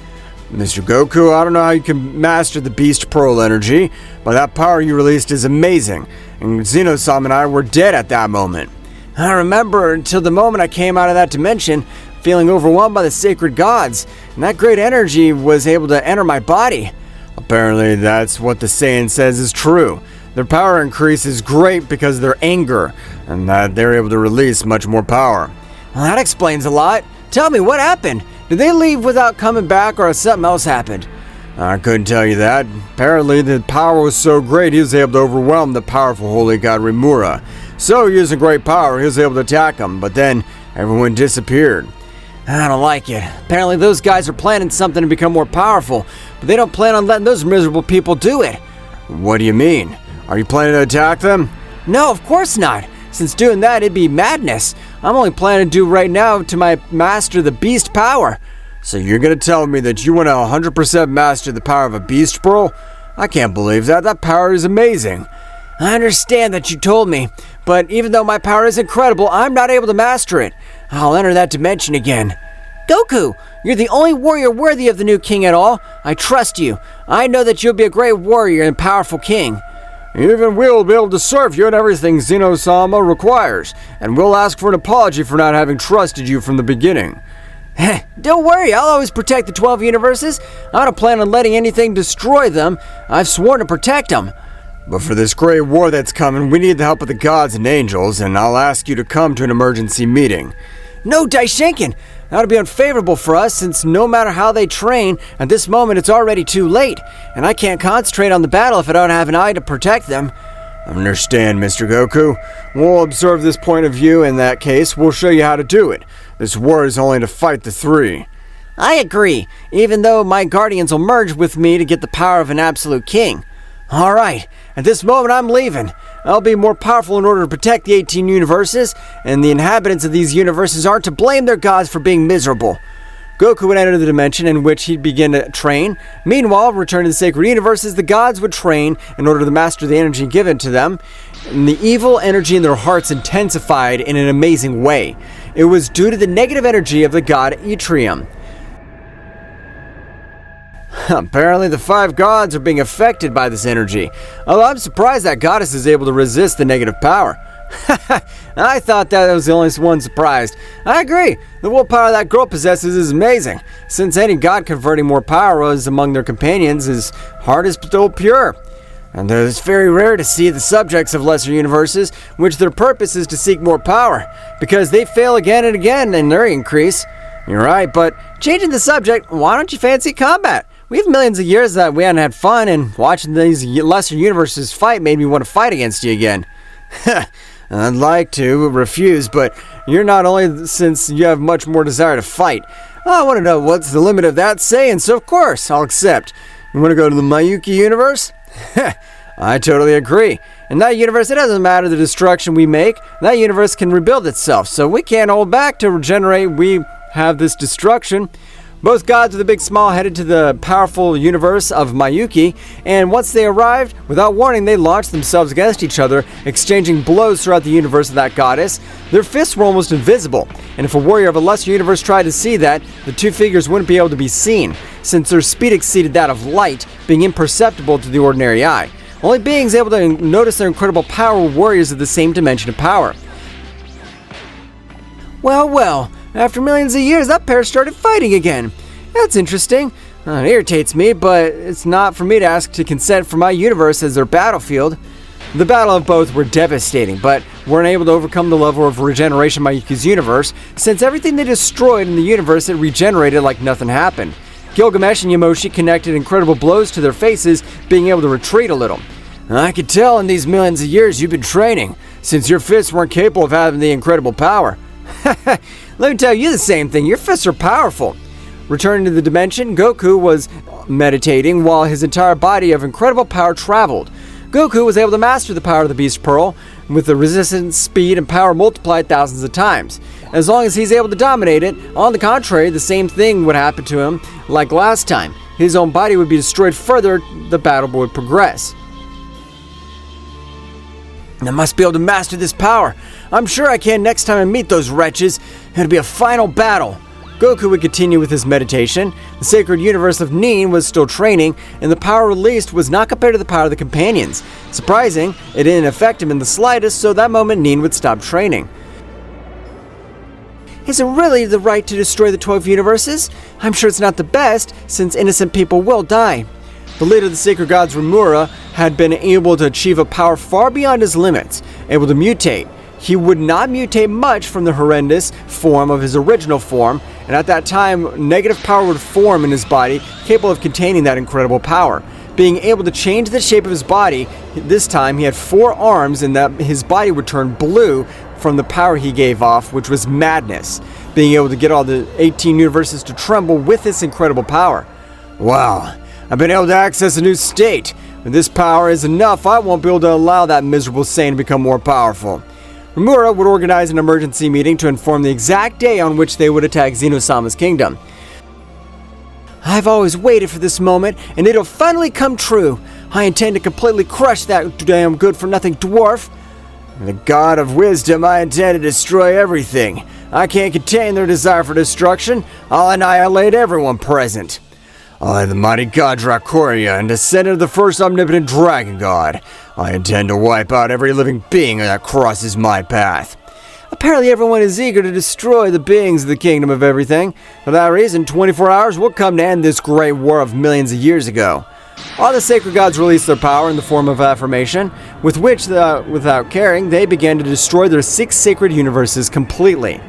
[SPEAKER 2] Mr. Goku, I don't know how you can master the Beast Pearl energy, but that power you released is amazing, and Zeno-sama and I were dead at that moment.
[SPEAKER 3] I remember until the moment I came out of that dimension, feeling overwhelmed by the sacred gods, and that great energy was able to enter my body.
[SPEAKER 2] Apparently, that's what the Saiyan says is true. Their power increase is great because of their anger, and that they're able to release much more power.
[SPEAKER 3] Well, that explains a lot. Tell me, what happened? Did they leave without coming back, or has something else happened?
[SPEAKER 2] I couldn't tell you that. Apparently, the power was so great he was able to overwhelm the powerful holy god Ryuma. So, using great power, he was able to attack him, but then everyone disappeared.
[SPEAKER 3] I don't like it. Apparently, those guys are planning something to become more powerful, but they don't plan on letting those miserable people do it.
[SPEAKER 2] What do you mean? Are you planning to attack them?
[SPEAKER 3] No, of course not.
[SPEAKER 2] since doing that it'd be madness. I'm only planning to do right now to my master the beast power.
[SPEAKER 1] So you're gonna tell me that you want to 100% master the power of a beast, bro? I can't believe that. That power is amazing.
[SPEAKER 2] I understand that you told me, but even though my power is incredible, I'm not able to master it. I'll enter that dimension again. Goku, you're the only warrior worthy of the new king at all. I trust you. I know that you'll be a great warrior and powerful king.
[SPEAKER 1] Even we'll be able to serve you in everything Zeno-sama requires, and we'll ask for an apology for not having trusted you from the beginning.
[SPEAKER 2] Don't worry, I'll always protect the 12 universes. I don't plan on letting anything destroy them. I've sworn to protect them.
[SPEAKER 1] But for this great war that's coming, we need the help of the gods and angels, and I'll ask you to come to an emergency meeting.
[SPEAKER 2] No, Daishenkin! That would be unfavorable for us, since no matter how they train, at this moment it's already too late, and I can't concentrate on the battle if I don't have an eye to protect them.
[SPEAKER 1] I understand, Mr. Goku. We'll observe this point of view. In that case, we'll show you how to do it. This war is only to fight the three.
[SPEAKER 2] I agree, even though my guardians will merge with me to get the power of an absolute king. Alright, at this moment I'm leaving. I'll be more powerful in order to protect the 18 universes, and the inhabitants of these universes aren't to blame their gods for being miserable. Goku would enter the dimension in which he'd begin to train. Meanwhile, returning to the sacred universes, the gods would train in order to master the energy given to them, and the evil energy in their hearts intensified in an amazing way. It was due to the negative energy of the god Yttrium.
[SPEAKER 1] Apparently the 5 gods are being affected by this energy, although I'm surprised that goddess is able to resist the negative power.
[SPEAKER 2] I thought that I was the only one surprised. I agree, the willpower that girl possesses is amazing. Since any god converting more power was among their companions, his heart is still pure. And it's very rare to see the subjects of lesser universes, which their purpose is to seek more power, because they fail again and again in their increase. You're right, but changing the subject, why don't you fancy combat? We have millions of years that we haven't had fun, and watching these lesser universes fight made me want to fight against you again.
[SPEAKER 1] I'd like to refuse, but you're not only, since you have much more desire to fight.
[SPEAKER 2] I want to know what's the limit of that saying, so of course I'll accept.
[SPEAKER 1] You want to go to the Mayuki universe?
[SPEAKER 2] I totally agree. In that universe, it doesn't matter the destruction we make. That universe can rebuild itself, so we can't hold back to regenerate. We have this destruction. Both gods with the big smile headed to the powerful universe of Mayuki, and once they arrived, without warning, they launched themselves against each other, exchanging blows throughout the universe of that goddess. Their fists were almost invisible, and if a warrior of a lesser universe tried to see that, the two figures wouldn't be able to be seen, since their speed exceeded that of light, being imperceptible to the ordinary eye. Only beings able to notice their incredible power were warriors of the same dimension of power. Well, after millions of years, that pair started fighting again. That's interesting. It irritates me, but it's not for me to ask to consent for my universe as their battlefield. The battle of both were devastating, but weren't able to overcome the level of regeneration in Mayuki's universe, since everything they destroyed in the universe, it regenerated like nothing happened. Gilgamesh and Yamoshi connected incredible blows to their faces, being able to retreat a little. I could tell in these millions of years you've been training, since your fists weren't capable of having the incredible power. Let me tell you the same thing, your fists are powerful. Returning to the dimension, Goku was meditating while his entire body of incredible power traveled. Goku was able to master the power of the Beast Pearl, with the resistance, speed, and power multiplied thousands of times. As long as he's able to dominate it, on the contrary, the same thing would happen to him like last time. His own body would be destroyed further, the battle would progress. I must be able to master this power. I'm sure I can next time I meet those wretches. It'll be a final battle. Goku would continue with his meditation. The sacred universe of Nin was still training, and the power released was not compared to the power of the companions. Surprising, it didn't affect him in the slightest, so that moment Nin would stop training. Is it really the right to destroy the 12 universes? I'm sure it's not the best, since innocent people will die. The leader of the sacred gods, Jamura, had been able to achieve a power far beyond his limits, able to mutate. He would not mutate much from the horrendous form of his original form, and at that time, negative power would form in his body, capable of containing that incredible power. Being able to change the shape of his body, this time he had 4 arms, and that his body would turn blue from the power he gave off, which was madness. Being able to get all the 18 universes to tremble with this incredible power. Wow, I've been able to access a new state. When this power is enough, I won't be able to allow that miserable Saiyan to become more powerful.
[SPEAKER 1] Rimura would organize an emergency meeting to inform the exact day on which they would attack Zeno-sama's kingdom.
[SPEAKER 2] I've always waited for this moment, and it'll finally come true. I intend to completely crush that damn good-for-nothing dwarf.
[SPEAKER 1] The god of wisdom, I intend to destroy everything. I can't contain their desire for destruction. I'll annihilate everyone present. I, the mighty god Dracoria, and descendant of the first omnipotent dragon god. I intend to wipe out every living being that crosses my path.
[SPEAKER 2] Apparently everyone is eager to destroy the beings of the kingdom of everything. For that reason, 24 hours will come to end this great war of millions of years ago. All the sacred gods released their power in the form of affirmation, with which, without caring, they began to destroy their 6 sacred universes completely.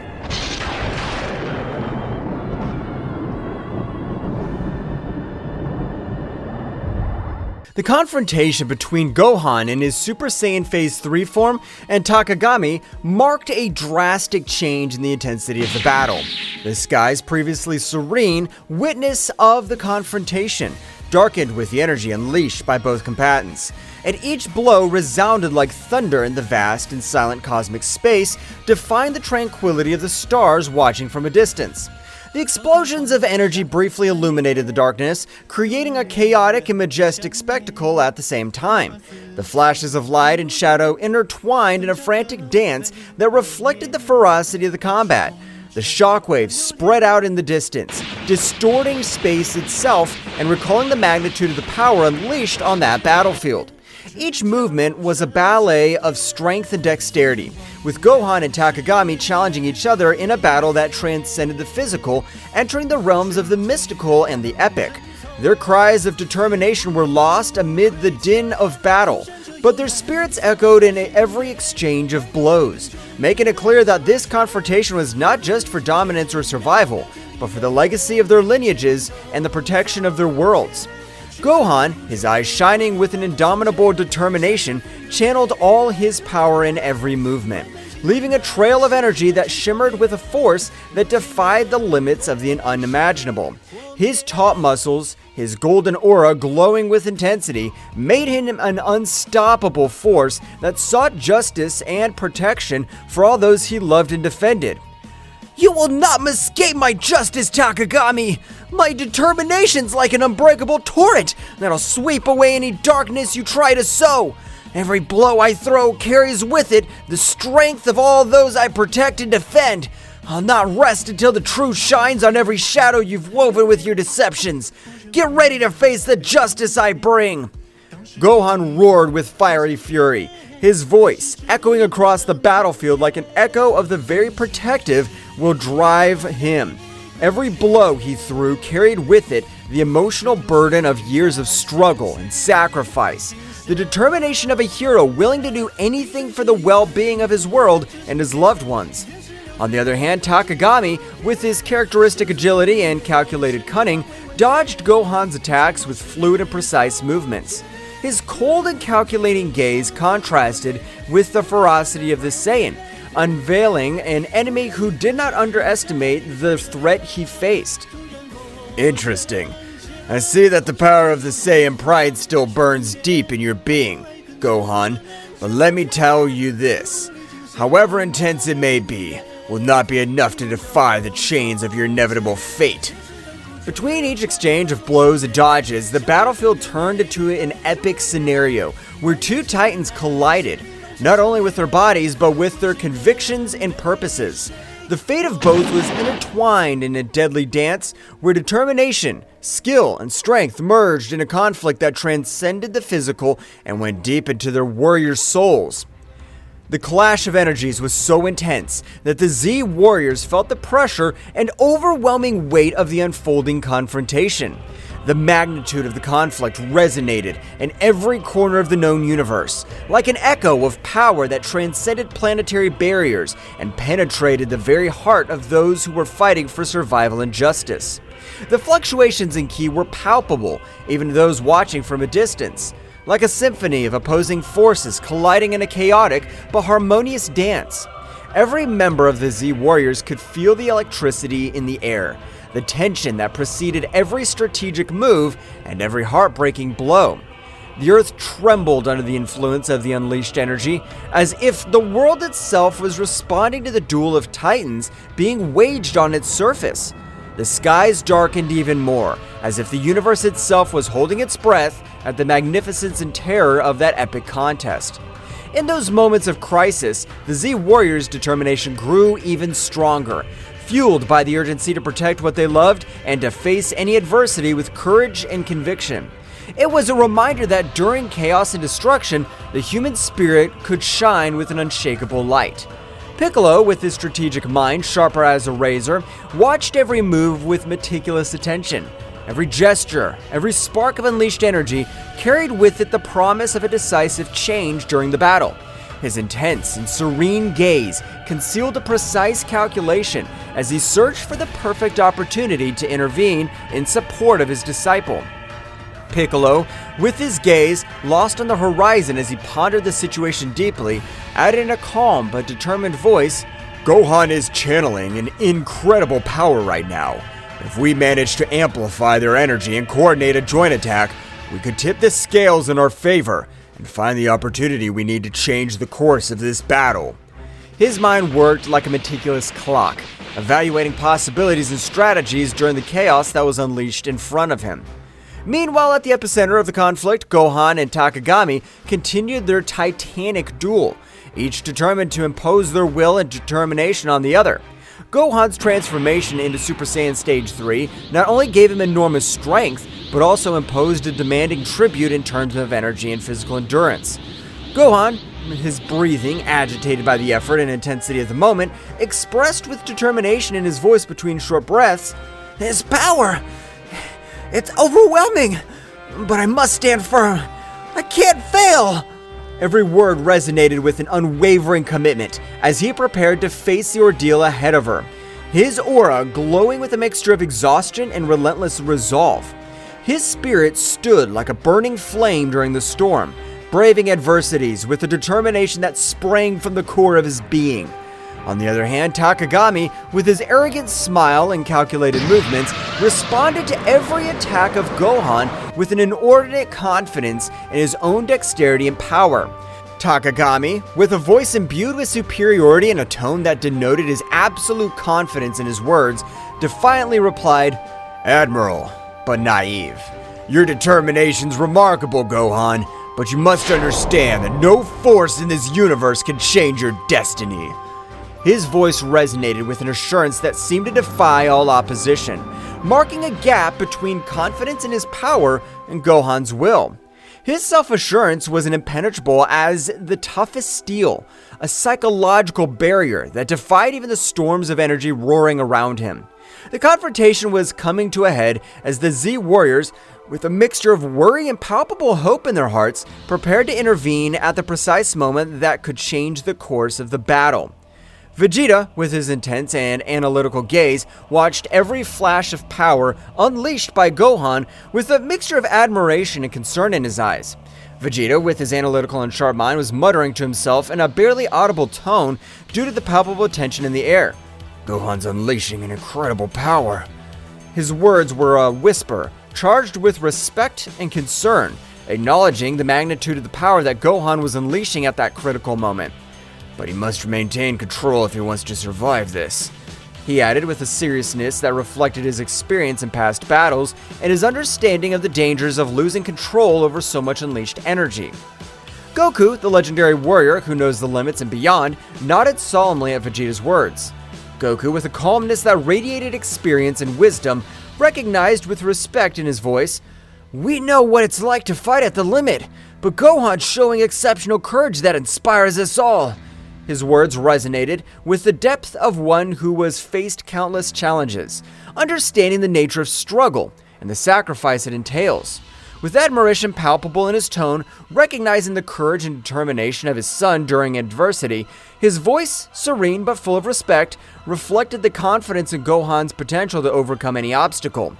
[SPEAKER 1] The confrontation between Gohan in his Super Saiyan Phase 3 form and Takagami marked a drastic change in the intensity of the battle. The skies, previously serene, witness of the confrontation, darkened with the energy unleashed by both combatants. And each blow resounded like thunder in the vast and silent cosmic space, defying the tranquility of the stars watching from a distance. The explosions of energy briefly illuminated the darkness, creating a chaotic and majestic spectacle at the same time. The flashes of light and shadow intertwined in a frantic dance that reflected the ferocity of the combat. The shockwaves spread out in the distance, distorting space itself and recalling the magnitude of the power unleashed on that battlefield. Each movement was a ballet of strength and dexterity, with Gohan and Takagami challenging each other in a battle that transcended the physical, entering the realms of the mystical and the epic. Their cries of determination were lost amid the din of battle, but their spirits echoed in every exchange of blows, making it clear that this confrontation was not just for dominance or survival, but for the legacy of their lineages and the protection of their worlds. Gohan, his eyes shining with an indomitable determination, channeled all his power in every movement, leaving a trail of energy that shimmered with a force that defied the limits of the unimaginable. His taut muscles, his golden aura glowing with intensity, made him an unstoppable force that sought justice and protection for all those he loved and defended.
[SPEAKER 2] You will not escape my justice, Takagami! My determination's like an unbreakable torrent that'll sweep away any darkness you try to sow. Every blow I throw carries with it the strength of all those I protect and defend. I'll not rest until the truth shines on every shadow you've woven with your deceptions. Get ready to face the justice I bring.
[SPEAKER 1] Gohan roared with fiery fury, his voice echoing across the battlefield like an echo of the very protective will drive him. Every blow he threw carried with it the emotional burden of years of struggle and sacrifice, the determination of a hero willing to do anything for the well-being of his world and his loved ones. On the other hand, Takagami, with his characteristic agility and calculated cunning, dodged Gohan's attacks with fluid and precise movements. His cold and calculating gaze contrasted with the ferocity of the Saiyan, unveiling an enemy who did not underestimate the threat he faced. Interesting. I see that the power of the Saiyan pride still burns deep in your being, Gohan, but let me tell you this. However intense it may be, will not be enough to defy the chains of your inevitable fate. Between each exchange of blows and dodges, the battlefield turned into an epic scenario where two titans collided, not only with their bodies, but with their convictions and purposes. The fate of both was intertwined in a deadly dance where determination, skill, and strength merged in a conflict that transcended the physical and went deep into their warriors' souls. The clash of energies was so intense that the Z warriors felt the pressure and overwhelming weight of the unfolding confrontation. The magnitude of the conflict resonated in every corner of the known universe, like an echo of power that transcended planetary barriers and penetrated the very heart of those who were fighting for survival and justice. The fluctuations in ki were palpable, even to those watching from a distance, like a symphony of opposing forces colliding in a chaotic but harmonious dance. Every member of the Z Warriors could feel the electricity in the air, the tension that preceded every strategic move and every heartbreaking blow. The earth trembled under the influence of the unleashed energy, as if the world itself was responding to the duel of titans being waged on its surface. The skies darkened even more, as if the universe itself was holding its breath at the magnificence and terror of that epic contest. In those moments of crisis, the Z Warriors' determination grew even stronger, fueled by the urgency to protect what they loved and to face any adversity with courage and conviction. It was a reminder that during chaos and destruction, the human spirit could shine with an unshakable light. Piccolo, with his strategic mind sharper as a razor, watched every move with meticulous attention. Every gesture, every spark of unleashed energy carried with it the promise of a decisive change during the battle. His intense and serene gaze concealed a precise calculation as he searched for the perfect opportunity to intervene in support of his disciple. Piccolo, with his gaze lost on the horizon as he pondered the situation deeply, added in a calm but determined voice,
[SPEAKER 2] Gohan is channeling an incredible power right now. If we manage to amplify their energy and coordinate a joint attack, we could tip the scales in our favor and find the opportunity we need to change the course of this battle.
[SPEAKER 1] His mind worked like a meticulous clock, evaluating possibilities and strategies during the chaos that was unleashed in front of him. Meanwhile, at the epicenter of the conflict, Gohan and Takagami continued their titanic duel, each determined to impose their will and determination on the other. Gohan's transformation into Super Saiyan Stage 3 not only gave him enormous strength, but also imposed a demanding tribute in terms of energy and physical endurance. Gohan, his breathing agitated by the effort and intensity of the moment, expressed with determination in his voice between short breaths, "His power! It's overwhelming! But I must stand firm! I can't fail!" Every word resonated with an unwavering commitment as he prepared to face the ordeal ahead of her, his aura glowing with a mixture of exhaustion and relentless resolve. His spirit stood like a burning flame during the storm, braving adversities with a determination that sprang from the core of his being. On the other hand, Takagami, with his arrogant smile and calculated movements, responded to every attack of Gohan with an inordinate confidence in his own dexterity and power. Takagami, with a voice imbued with superiority and a tone that denoted his absolute confidence in his words, defiantly replied,
[SPEAKER 2] Admiral, but naive. Your determination's remarkable, Gohan, but you must understand that no force in this universe can change your destiny.
[SPEAKER 1] His voice resonated with an assurance that seemed to defy all opposition, marking a gap between confidence in his power and Gohan's will. His self-assurance was impenetrable as the toughest steel, a psychological barrier that defied even the storms of energy roaring around him. The confrontation was coming to a head as the Z Warriors, with a mixture of worry and palpable hope in their hearts, prepared to intervene at the precise moment that could change the course of the battle. Vegeta, with his intense and analytical gaze, watched every flash of power unleashed by Gohan with a mixture of admiration and concern in his eyes. Vegeta, with his analytical and sharp mind, was muttering to himself in a barely audible tone due to the palpable tension in the air.
[SPEAKER 2] Gohan's unleashing an incredible power.
[SPEAKER 1] His words were a whisper, charged with respect and concern, acknowledging the magnitude of the power that Gohan was unleashing at that critical moment.
[SPEAKER 2] But he must maintain control if he wants to survive this,
[SPEAKER 1] he added with a seriousness that reflected his experience in past battles and his understanding of the dangers of losing control over so much unleashed energy. Goku, the legendary warrior who knows the limits and beyond, nodded solemnly at Vegeta's words. Goku, with a calmness that radiated experience and wisdom, recognized with respect in his voice, "We know what it's like to fight at the limit, but Gohan's showing exceptional courage that inspires us all." His words resonated with the depth of one who has faced countless challenges, understanding the nature of struggle and the sacrifice it entails. With admiration palpable in his tone, recognizing the courage and determination of his son during adversity, his voice, serene but full of respect, reflected the confidence in Gohan's potential to overcome any obstacle.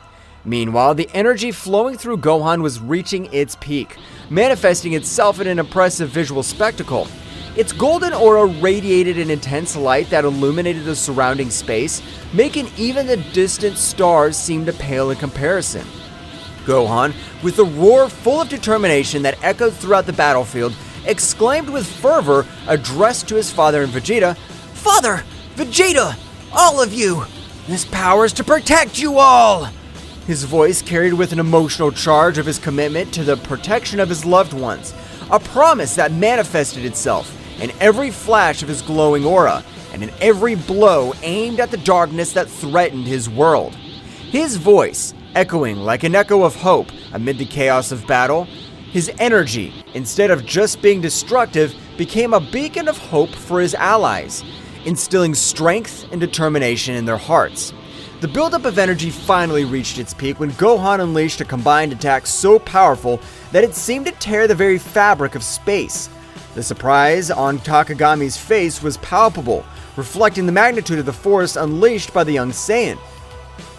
[SPEAKER 1] Meanwhile, the energy flowing through Gohan was reaching its peak, manifesting itself in an impressive visual spectacle. Its golden aura radiated an intense light that illuminated the surrounding space, making even the distant stars seem to pale in comparison. Gohan, with a roar full of determination that echoed throughout the battlefield, exclaimed with fervor, addressed to his father and Vegeta, "Father! Vegeta! All of you! This power is to protect you all!" His voice carried with an emotional charge of his commitment to the protection of his loved ones, a promise that manifested itself in every flash of his glowing aura, and in every blow aimed at the darkness that threatened his world. His voice, echoing like an echo of hope amid the chaos of battle, his energy, instead of just being destructive, became a beacon of hope for his allies, instilling strength and determination in their hearts. The buildup of energy finally reached its peak when Gohan unleashed a combined attack so powerful that it seemed to tear the very fabric of space. The surprise on Takagami's face was palpable, reflecting the magnitude of the force unleashed by the young Saiyan.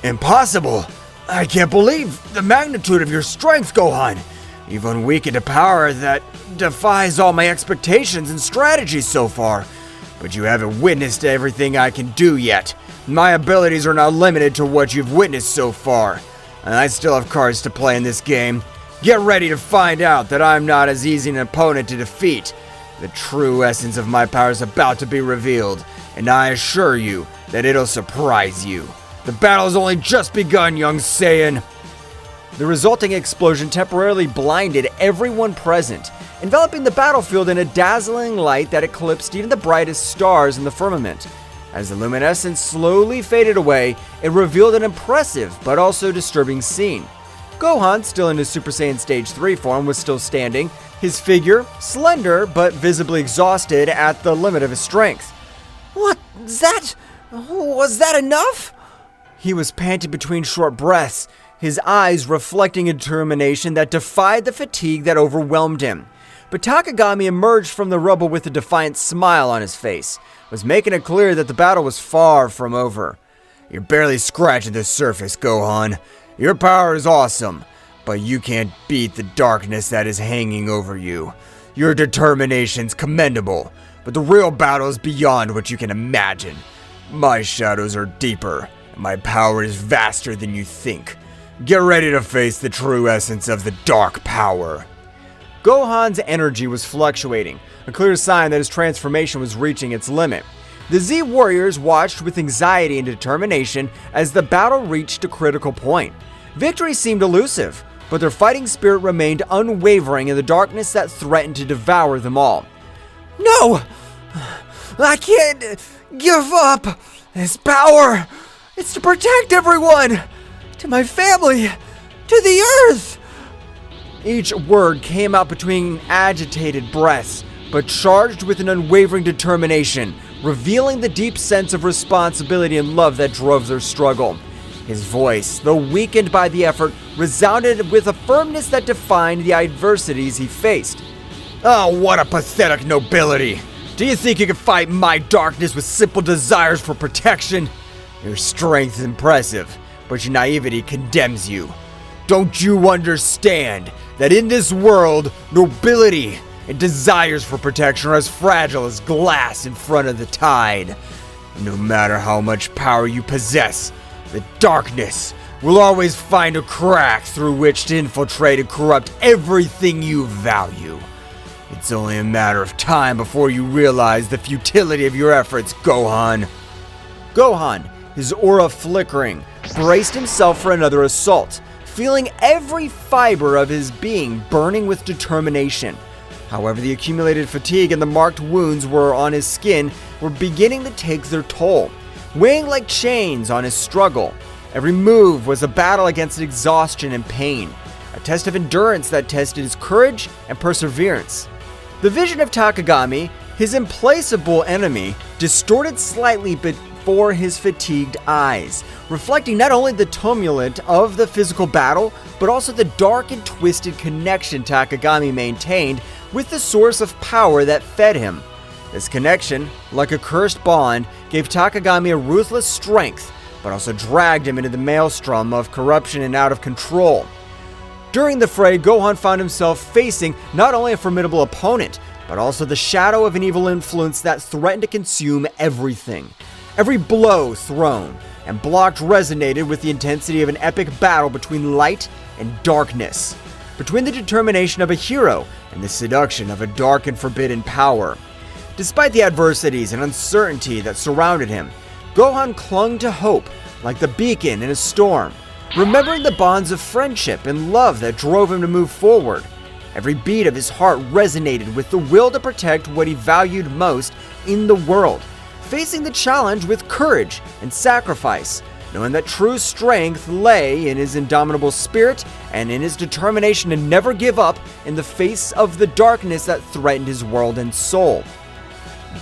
[SPEAKER 1] "Impossible! I can't believe the magnitude of your strength, Gohan! You've unweakened a power that defies all my expectations and strategies so far. But you haven't witnessed everything I can do yet. My abilities are not limited to what you've witnessed so far. And I still have cards to play in this game. Get ready to find out that I'm not as easy an opponent to defeat. The true essence of my power is about to be revealed, and I assure you that it'll surprise you. The battle's only just begun, young Saiyan." The resulting explosion temporarily blinded everyone present, enveloping the battlefield in a dazzling light that eclipsed even the brightest stars in the firmament. As the luminescence slowly faded away, it revealed an impressive but also disturbing scene. Gohan, still in his Super Saiyan Stage 3 form, was still standing, his figure slender but visibly exhausted at the limit of his strength. "What? Was that enough?" He was panting between short breaths, his eyes reflecting a determination that defied the fatigue that overwhelmed him. But Takagami emerged from the rubble with a defiant smile on his face, was making it clear that the battle was far from over. "You're barely scratching the surface, Gohan. Your power is awesome, but you can't beat the darkness that is hanging over you. Your determination's commendable, but the real battle is beyond what you can imagine. My shadows are deeper, and my power is vaster than you think. Get ready to face the true essence of the dark power." Gohan's energy was fluctuating, a clear sign that his transformation was reaching its limit. The Z warriors watched with anxiety and determination as the battle reached a critical point. Victory seemed elusive, but their fighting spirit remained unwavering in the darkness that threatened to devour them all. "No! I can't give up this power! It's to protect everyone! To my family! To the Earth!" Each word came out between agitated breaths, but charged with an unwavering determination, revealing the deep sense of responsibility and love that drove their struggle. His voice, though weakened by the effort, resounded with a firmness that defined the adversities he faced. "Oh, what a pathetic nobility! Do you think you can fight my darkness with simple desires for protection? Your strength is impressive, but your naivety condemns you. Don't you understand that in this world, nobility and desires for protection are as fragile as glass in front of the tide? No matter how much power you possess, the darkness will always find a crack through which to infiltrate and corrupt everything you value. It's only a matter of time before you realize the futility of your efforts, Gohan." Gohan, his aura flickering, braced himself for another assault, feeling every fiber of his being burning with determination. However, the accumulated fatigue and the marked wounds on his skin were beginning to take their toll, weighing like chains on his struggle. Every move was a battle against exhaustion and pain, a test of endurance that tested his courage and perseverance. The vision of Takagami, his implacable enemy, distorted slightly before his fatigued eyes, reflecting not only the tumult of the physical battle, but also the dark and twisted connection Takagami maintained with the source of power that fed him. This connection, like a cursed bond, gave Takagami a ruthless strength, but also dragged him into the maelstrom of corruption and out of control. During the fray, Gohan found himself facing not only a formidable opponent, but also the shadow of an evil influence that threatened to consume everything. Every blow thrown and blocked resonated with the intensity of an epic battle between light and darkness, between the determination of a hero and the seduction of a dark and forbidden power. Despite the adversities and uncertainty that surrounded him, Gohan clung to hope like the beacon in a storm, remembering the bonds of friendship and love that drove him to move forward. Every beat of his heart resonated with the will to protect what he valued most in the world, facing the challenge with courage and sacrifice, knowing that true strength lay in his indomitable spirit and in his determination to never give up in the face of the darkness that threatened his world and soul.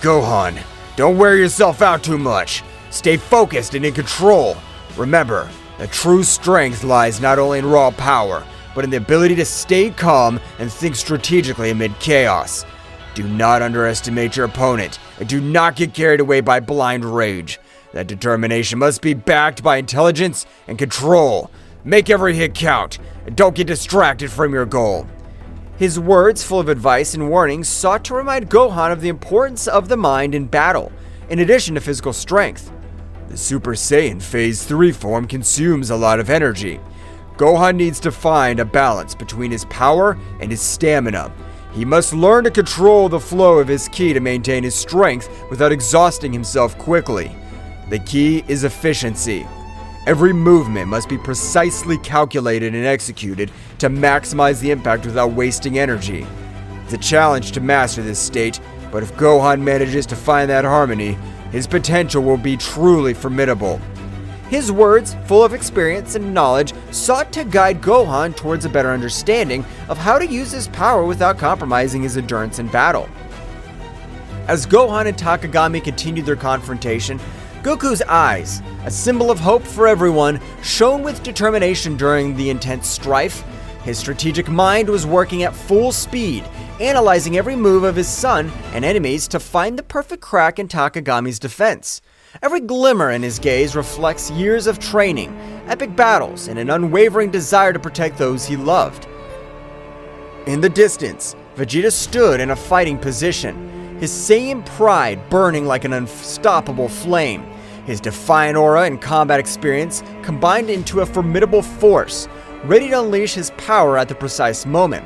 [SPEAKER 2] Gohan, don't wear yourself out too much. Stay focused and in control. Remember, that true strength lies not only in raw power, but in the ability to stay calm and think strategically amid chaos. Do not underestimate your opponent, and do not get carried away by blind rage. That determination must be backed by intelligence and control. Make every hit count, and don't get distracted from your goal.
[SPEAKER 1] His words, full of advice and warnings, sought to remind Gohan of the importance of the mind in battle, in addition to physical strength.
[SPEAKER 2] The Super Saiyan Phase 3 form consumes a lot of energy. Gohan needs to find a balance between his power and his stamina. He must learn to control the flow of his ki to maintain his strength without exhausting himself quickly. The key is efficiency. Every movement must be precisely calculated and executed to maximize the impact without wasting energy. It's a challenge to master this state, but if Gohan manages to find that harmony, his potential will be truly formidable.
[SPEAKER 1] His words, full of experience and knowledge, sought to guide Gohan towards a better understanding of how to use his power without compromising his endurance in battle. As Gohan and Takagami continued their confrontation, Goku's eyes, a symbol of hope for everyone, shone with determination during the intense strife. His strategic mind was working at full speed, analyzing every move of his son and enemies to find the perfect crack in Takagami's defense. Every glimmer in his gaze reflects years of training, epic battles, and an unwavering desire to protect those he loved. In the distance, Vegeta stood in a fighting position, his Saiyan pride burning like an unstoppable flame. His defiant aura and combat experience combined into a formidable force, ready to unleash his power at the precise moment.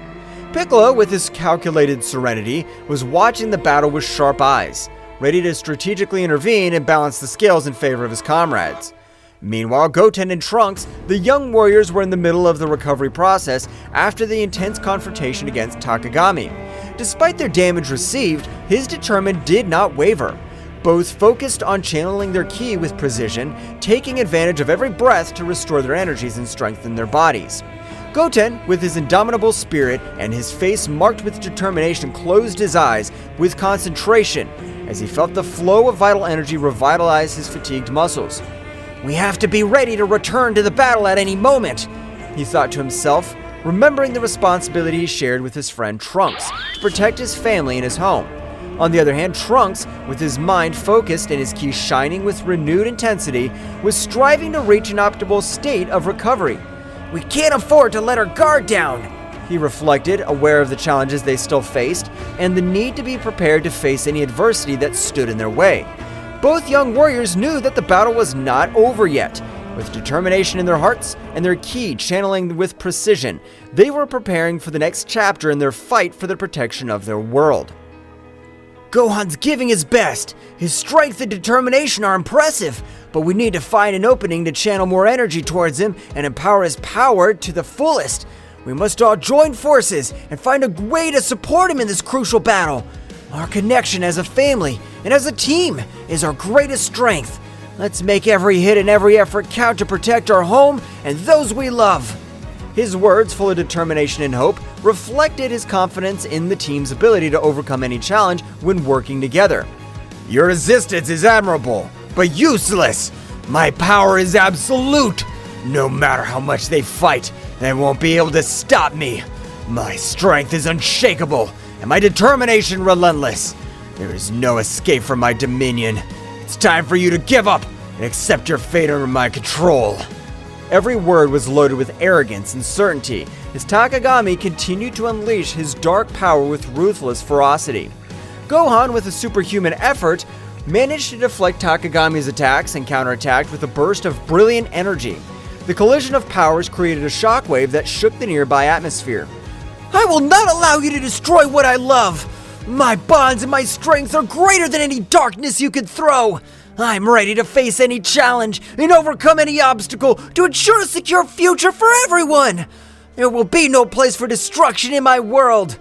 [SPEAKER 1] Piccolo, with his calculated serenity, was watching the battle with sharp eyes, ready to strategically intervene and balance the scales in favor of his comrades. Meanwhile, Goten and Trunks, the young warriors, were in the middle of the recovery process after the intense confrontation against Takagami. Despite their damage received, his determination did not waver. Both focused on channeling their ki with precision, taking advantage of every breath to restore their energies and strengthen their bodies. Goten, with his indomitable spirit and his face marked with determination, closed his eyes with concentration as he felt the flow of vital energy revitalize his fatigued muscles. "We have to be ready to return to the battle at any moment," he thought to himself, remembering the responsibility he shared with his friend Trunks to protect his family and his home. On the other hand, Trunks, with his mind focused and his ki shining with renewed intensity, was striving to reach an optimal state of recovery. "We can't afford to let our guard down," he reflected, aware of the challenges they still faced and the need to be prepared to face any adversity that stood in their way. Both young warriors knew that the battle was not over yet. With determination in their hearts and their ki channeling with precision, they were preparing for the next chapter in their fight for the protection of their world. "Gohan's giving his best. His strength and determination are impressive, but we need to find an opening to channel more energy towards him and empower his power to the fullest. We must all join forces and find a way to support him in this crucial battle. Our connection as a family and as a team is our greatest strength. Let's make every hit and every effort count to protect our home and those we love." His words, full of determination and hope, reflected his confidence in the team's ability to overcome any challenge when working together.
[SPEAKER 2] Your resistance is admirable, but useless. My power is absolute. No matter how much they fight, they won't be able to stop me. My strength is unshakable, and my determination relentless. There is no escape from my dominion. It's time for you to give up and accept your fate under my control.
[SPEAKER 1] Every word was loaded with arrogance and certainty as Takagami continued to unleash his dark power with ruthless ferocity. Gohan, with a superhuman effort, managed to deflect Takagami's attacks and counterattacked with a burst of brilliant energy. The collision of powers created a shockwave that shook the nearby atmosphere.
[SPEAKER 3] I will not allow you to destroy what I love! My bonds and my strength are greater than any darkness you could throw! I'm ready to face any challenge and overcome any obstacle to ensure a secure future for everyone! There will be no place for destruction in my world!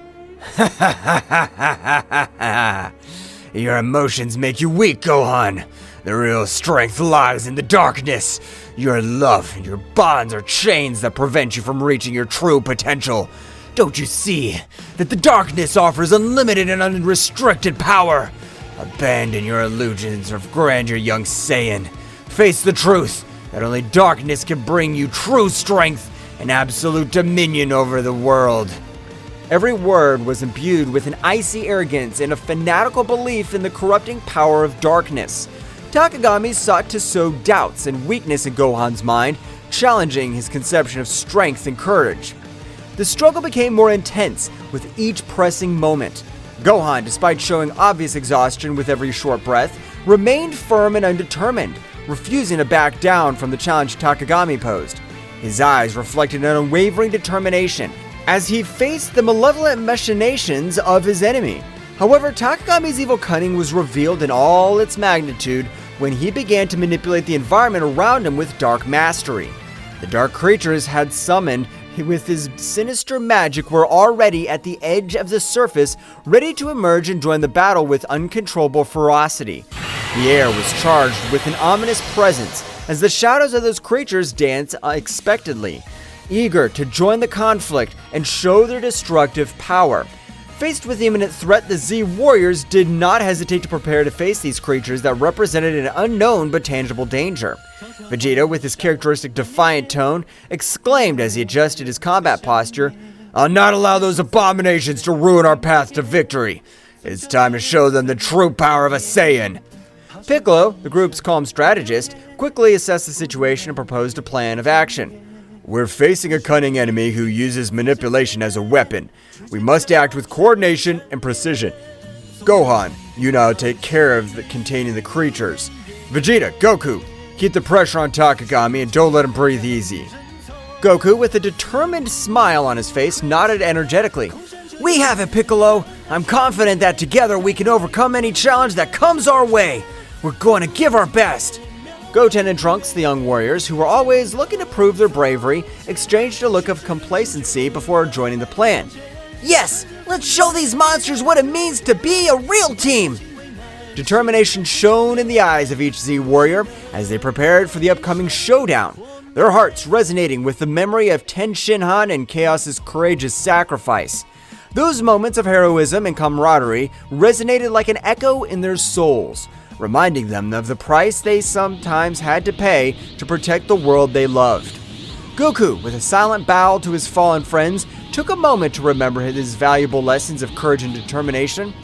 [SPEAKER 2] Your emotions make you weak, Gohan. The real strength lies in the darkness. Your love and your bonds are chains that prevent you from reaching your true potential. Don't you see that the darkness offers unlimited and unrestricted power? Abandon your illusions of grandeur, young Saiyan. Face the truth that only darkness can bring you true strength and absolute dominion over the world.
[SPEAKER 1] Every word was imbued with an icy arrogance and a fanatical belief in the corrupting power of darkness. Takagami sought to sow doubts and weakness in Gohan's mind, challenging his conception of strength and courage. The struggle became more intense with each pressing moment. Gohan, despite showing obvious exhaustion with every short breath, remained firm and undetermined, refusing to back down from the challenge Takagami posed. His eyes reflected an unwavering determination as he faced the malevolent machinations of his enemy. However, Takagami's evil cunning was revealed in all its magnitude when he began to manipulate the environment around him with dark mastery. The dark creatures had summoned with his sinister magic were already at the edge of the surface, ready to emerge and join the battle with uncontrollable ferocity. The air was charged with an ominous presence as the shadows of those creatures danced unexpectedly, eager to join the conflict and show their destructive power. Faced with the imminent threat, the Z Warriors did not hesitate to prepare to face these creatures that represented an unknown but tangible danger. Vegeta, with his characteristic defiant tone, exclaimed as he adjusted his combat posture, "I'll not allow those abominations to ruin our path to victory. It's time to show them the true power of a Saiyan." Piccolo, the group's calm strategist, quickly assessed the situation and proposed a plan of action. "We're facing a cunning enemy who uses manipulation as a weapon. We must act with coordination and precision. Gohan, you now take care of containing the creatures. Vegeta, Goku, keep the pressure on Takagami and don't let him breathe easy." Goku, with a determined smile on his face, nodded energetically.
[SPEAKER 3] We have it, Piccolo! I'm confident that together we can overcome any challenge that comes our way! We're going to give our best!
[SPEAKER 1] Goten and Trunks, the young warriors, who were always looking to prove their bravery, exchanged a look of complacency before joining the plan.
[SPEAKER 3] Yes! Let's show these monsters what it means to be a real team!
[SPEAKER 1] Determination shone in the eyes of each Z warrior as they prepared for the upcoming showdown, their hearts resonating with the memory of Ten Shinhan and Chaos's courageous sacrifice. Those moments of heroism and camaraderie resonated like an echo in their souls, reminding them of the price they sometimes had to pay to protect the world they loved. Goku, with a silent bow to his fallen friends, took a moment to remember his valuable lessons of courage and determination.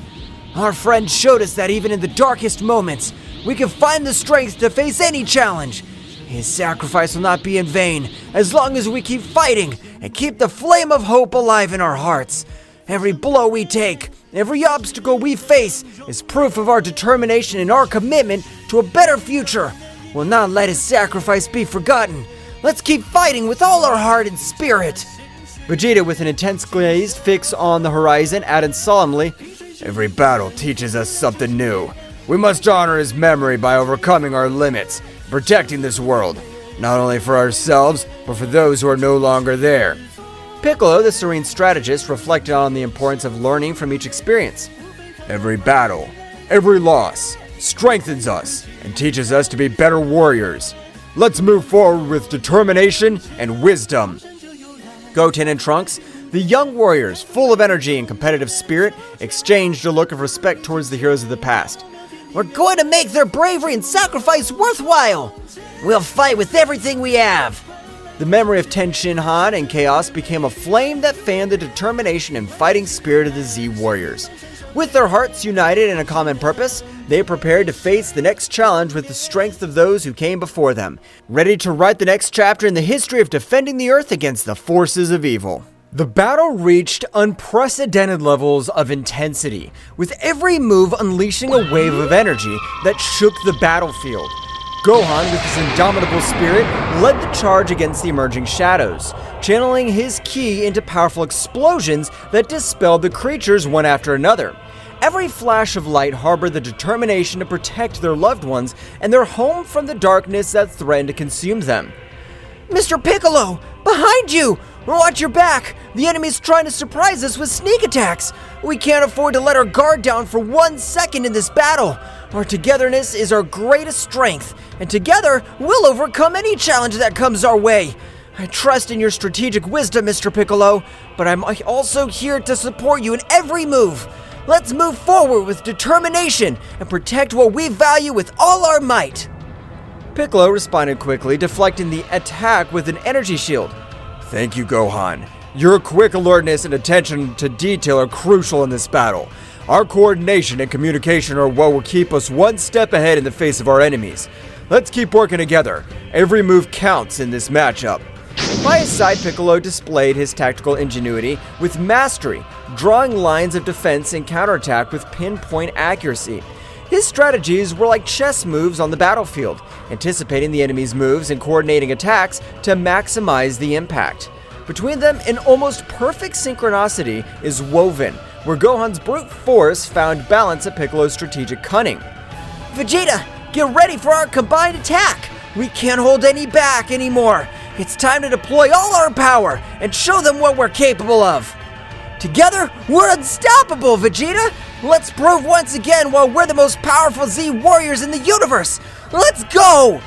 [SPEAKER 3] Our friend showed us that even in the darkest moments, we can find the strength to face any challenge. His sacrifice will not be in vain as long as we keep fighting and keep the flame of hope alive in our hearts. Every blow we take, every obstacle we face is proof of our determination and our commitment to a better future. We'll not let his sacrifice be forgotten. Let's keep fighting with all our heart and spirit."
[SPEAKER 1] Vegeta, with an intense gaze fixed on the horizon, added solemnly, "Every battle teaches us something new. We must honor his memory by overcoming our limits, protecting this world, not only for ourselves, but for those who are no longer there." Piccolo, the serene strategist, reflected on the importance of learning from each experience. "Every battle, every loss, strengthens us and teaches us to be better warriors. Let's move forward with determination and wisdom." Goten and Trunks, the young warriors, full of energy and competitive spirit, exchanged a look of respect towards the heroes of the past.
[SPEAKER 3] We're going to make their bravery and sacrifice worthwhile! We'll fight with everything we have!
[SPEAKER 1] The memory of Ten Shinhan and Chaos became a flame that fanned the determination and fighting spirit of the Z Warriors. With their hearts united in a common purpose, they prepared to face the next challenge with the strength of those who came before them, ready to write the next chapter in the history of defending the Earth against the forces of evil. The battle reached unprecedented levels of intensity, with every move unleashing a wave of energy that shook the battlefield. Gohan, with his indomitable spirit, led the charge against the emerging shadows, channeling his ki into powerful explosions that dispelled the creatures one after another. Every flash of light harbored the determination to protect their loved ones and their home from the darkness that threatened to consume them.
[SPEAKER 3] Mr. Piccolo, behind you! Watch your back! The enemy's trying to surprise us with sneak attacks! We can't afford to let our guard down for 1 second in this battle! Our togetherness is our greatest strength, and together we'll overcome any challenge that comes our way! I trust in your strategic wisdom, Mr. Piccolo, but I'm also here to support you in every move! Let's move forward with determination and protect what we value with all our might!
[SPEAKER 1] Piccolo responded quickly, deflecting the attack with an energy shield. Thank you, Gohan. Your quick alertness and attention to detail are crucial in this battle. Our coordination and communication are what will keep us one step ahead in the face of our enemies. Let's keep working together. Every move counts in this matchup. By his side, Piccolo displayed his tactical ingenuity with mastery, drawing lines of defense and counterattack with pinpoint accuracy. His strategies were like chess moves on the battlefield, anticipating the enemy's moves and coordinating attacks to maximize the impact. Between them, an almost perfect synchronicity is woven, where Gohan's brute force found balance at Piccolo's strategic cunning.
[SPEAKER 3] Vegeta, get ready for our combined attack! We can't hold any back anymore! It's time to deploy all our power and show them what we're capable of! Together, we're unstoppable, Vegeta! Let's prove once again why we're the most powerful Z warriors in the universe! Let's go!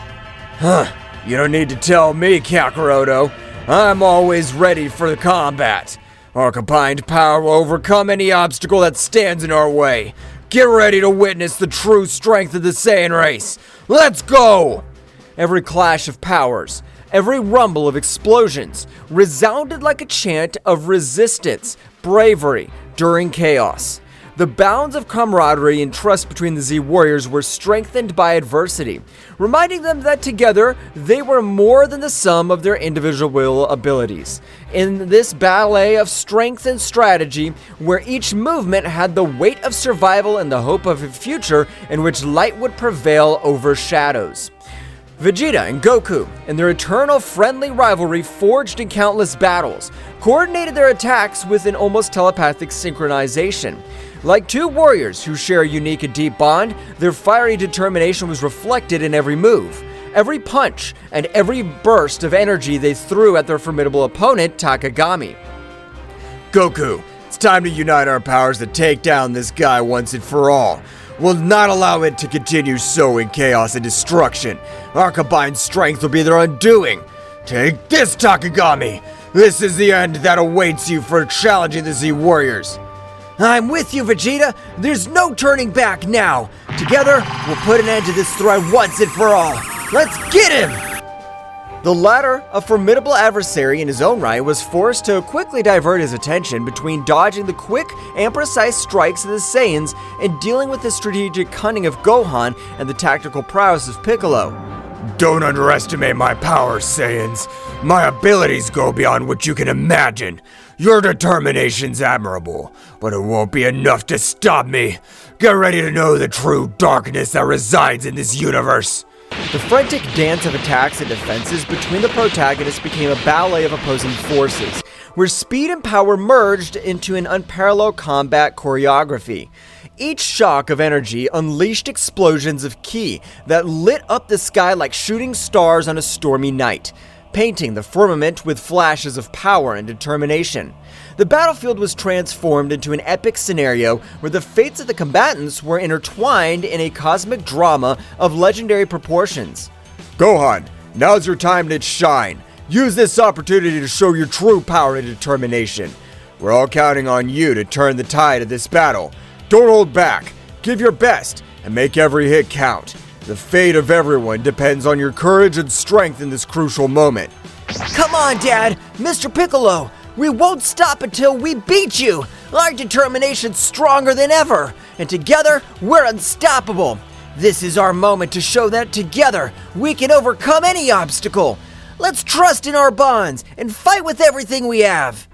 [SPEAKER 1] You don't need to tell me, Kakaroto. I'm always ready for the combat. Our combined power will overcome any obstacle that stands in our way. Get ready to witness the true strength of the Saiyan race. Let's go! Every clash of powers, every rumble of explosions resounded like a chant of resistance, bravery during chaos. The bounds of camaraderie and trust between the Z Warriors were strengthened by adversity, reminding them that together they were more than the sum of their individual abilities. In this ballet of strength and strategy, where each movement had the weight of survival and the hope of a future in which light would prevail over shadows. Vegeta and Goku, in their eternal friendly rivalry forged in countless battles, coordinated their attacks with an almost telepathic synchronization. Like two warriors who share a unique and deep bond, their fiery determination was reflected in every move, every punch, and every burst of energy they threw at their formidable opponent, Takagami. Goku, it's time to unite our powers to take down this guy once and for all. We'll not allow it to continue sowing chaos and destruction. Our combined strength will be their undoing. Take this, Takagami! This is the end that awaits you for challenging the Z Warriors.
[SPEAKER 3] I'm with you, Vegeta. There's no turning back now. Together, we'll put an end to this threat once and for all. Let's get him!
[SPEAKER 1] The latter, a formidable adversary in his own right, was forced to quickly divert his attention between dodging the quick and precise strikes of the Saiyans and dealing with the strategic cunning of Gohan and the tactical prowess of Piccolo. Don't underestimate my powers, Saiyans. My abilities go beyond what you can imagine. Your determination's admirable, but it won't be enough to stop me. Get ready to know the true darkness that resides in this universe. The frantic dance of attacks and defenses between the protagonists became a ballet of opposing forces, where speed and power merged into an unparalleled combat choreography. Each shock of energy unleashed explosions of ki that lit up the sky like shooting stars on a stormy night, painting the firmament with flashes of power and determination. The battlefield was transformed into an epic scenario where the fates of the combatants were intertwined in a cosmic drama of legendary proportions. Gohan, now's your time to shine. Use this opportunity to show your true power and determination. We're all counting on you to turn the tide of this battle. Don't hold back. Give your best and make every hit count. The fate of everyone depends on your courage and strength in this crucial moment.
[SPEAKER 3] Come on, Dad! Mr. Piccolo! We won't stop until we beat you! Our determination's stronger than ever, and together, we're unstoppable! This is our moment to show that together, we can overcome any obstacle! Let's trust in our bonds and fight with everything we have!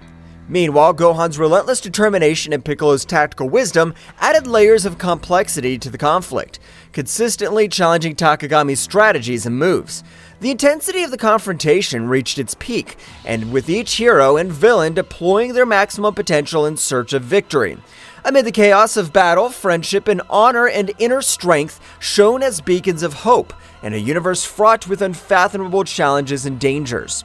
[SPEAKER 1] Meanwhile, Gohan's relentless determination and Piccolo's tactical wisdom added layers of complexity to the conflict, consistently challenging Takagami's strategies and moves. The intensity of the confrontation reached its peak, and with each hero and villain deploying their maximum potential in search of victory. Amid the chaos of battle, friendship and honor and inner strength shone as beacons of hope in a universe fraught with unfathomable challenges and dangers.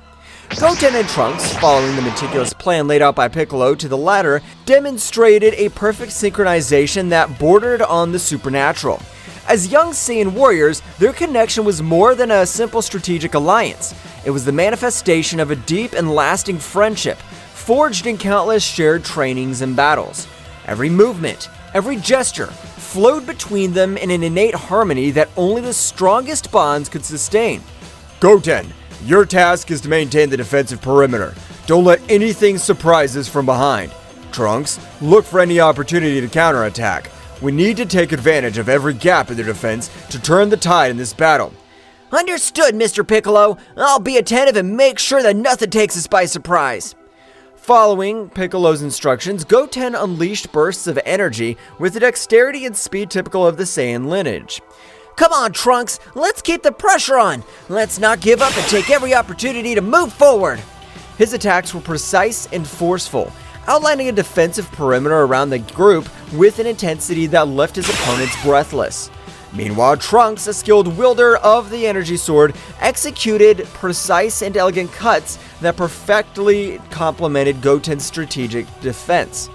[SPEAKER 1] Goten and Trunks, following the meticulous plan laid out by Piccolo to the latter, demonstrated a perfect synchronization that bordered on the supernatural. As young Saiyan warriors, their connection was more than a simple strategic alliance. It was the manifestation of a deep and lasting friendship, forged in countless shared trainings and battles. Every movement, every gesture, flowed between them in an innate harmony that only the strongest bonds could sustain.
[SPEAKER 2] Goten, your task is to maintain the defensive perimeter. Don't let anything surprise us from behind. Trunks, look for any opportunity to counterattack. We need to take advantage of every gap in their defense to turn the tide in this battle.
[SPEAKER 3] Understood, Mr. Piccolo. I'll be attentive and make sure that nothing takes us by surprise.
[SPEAKER 1] Following Piccolo's instructions, Goten unleashed bursts of energy with the dexterity and speed typical of the Saiyan lineage.
[SPEAKER 3] Come on, Trunks, let's keep the pressure on. Let's not give up and take every opportunity to move forward.
[SPEAKER 1] His attacks were precise and forceful, outlining a defensive perimeter around the group with an intensity that left his opponents breathless. Meanwhile, Trunks, a skilled wielder of the energy sword, executed precise and elegant cuts that perfectly complemented Goten's strategic defense.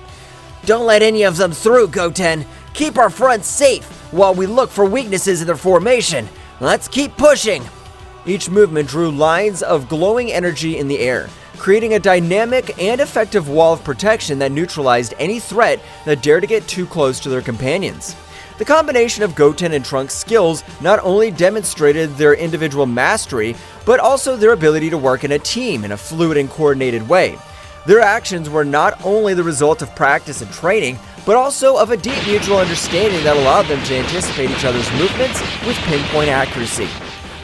[SPEAKER 3] Don't let any of them through, Goten. Keep our front safe while we look for weaknesses in their formation. Let's keep pushing.
[SPEAKER 1] Each movement drew lines of glowing energy in the air, creating a dynamic and effective wall of protection that neutralized any threat that dared to get too close to their companions. The combination of Goten and Trunks' skills not only demonstrated their individual mastery, but also their ability to work in a team in a fluid and coordinated way. Their actions were not only the result of practice and training, but also of a deep mutual understanding that allowed them to anticipate each other's movements with pinpoint accuracy.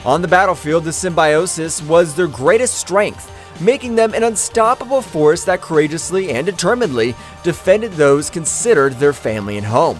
[SPEAKER 1] On the battlefield, the symbiosis was their greatest strength, making them an unstoppable force that courageously and determinedly defended those considered their family and home.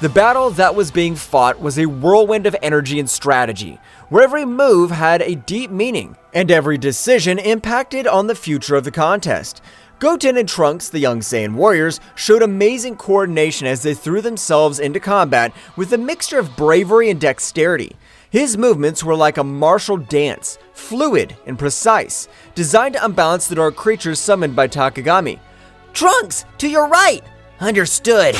[SPEAKER 1] The battle that was being fought was a whirlwind of energy and strategy, where every move had a deep meaning, and every decision impacted on the future of the contest. Goten and Trunks, the young Saiyan warriors, showed amazing coordination as they threw themselves into combat with a mixture of bravery and dexterity. His movements were like a martial dance, fluid and precise, designed to unbalance the dark creatures summoned by Takagami.
[SPEAKER 3] Trunks, to your right! Understood.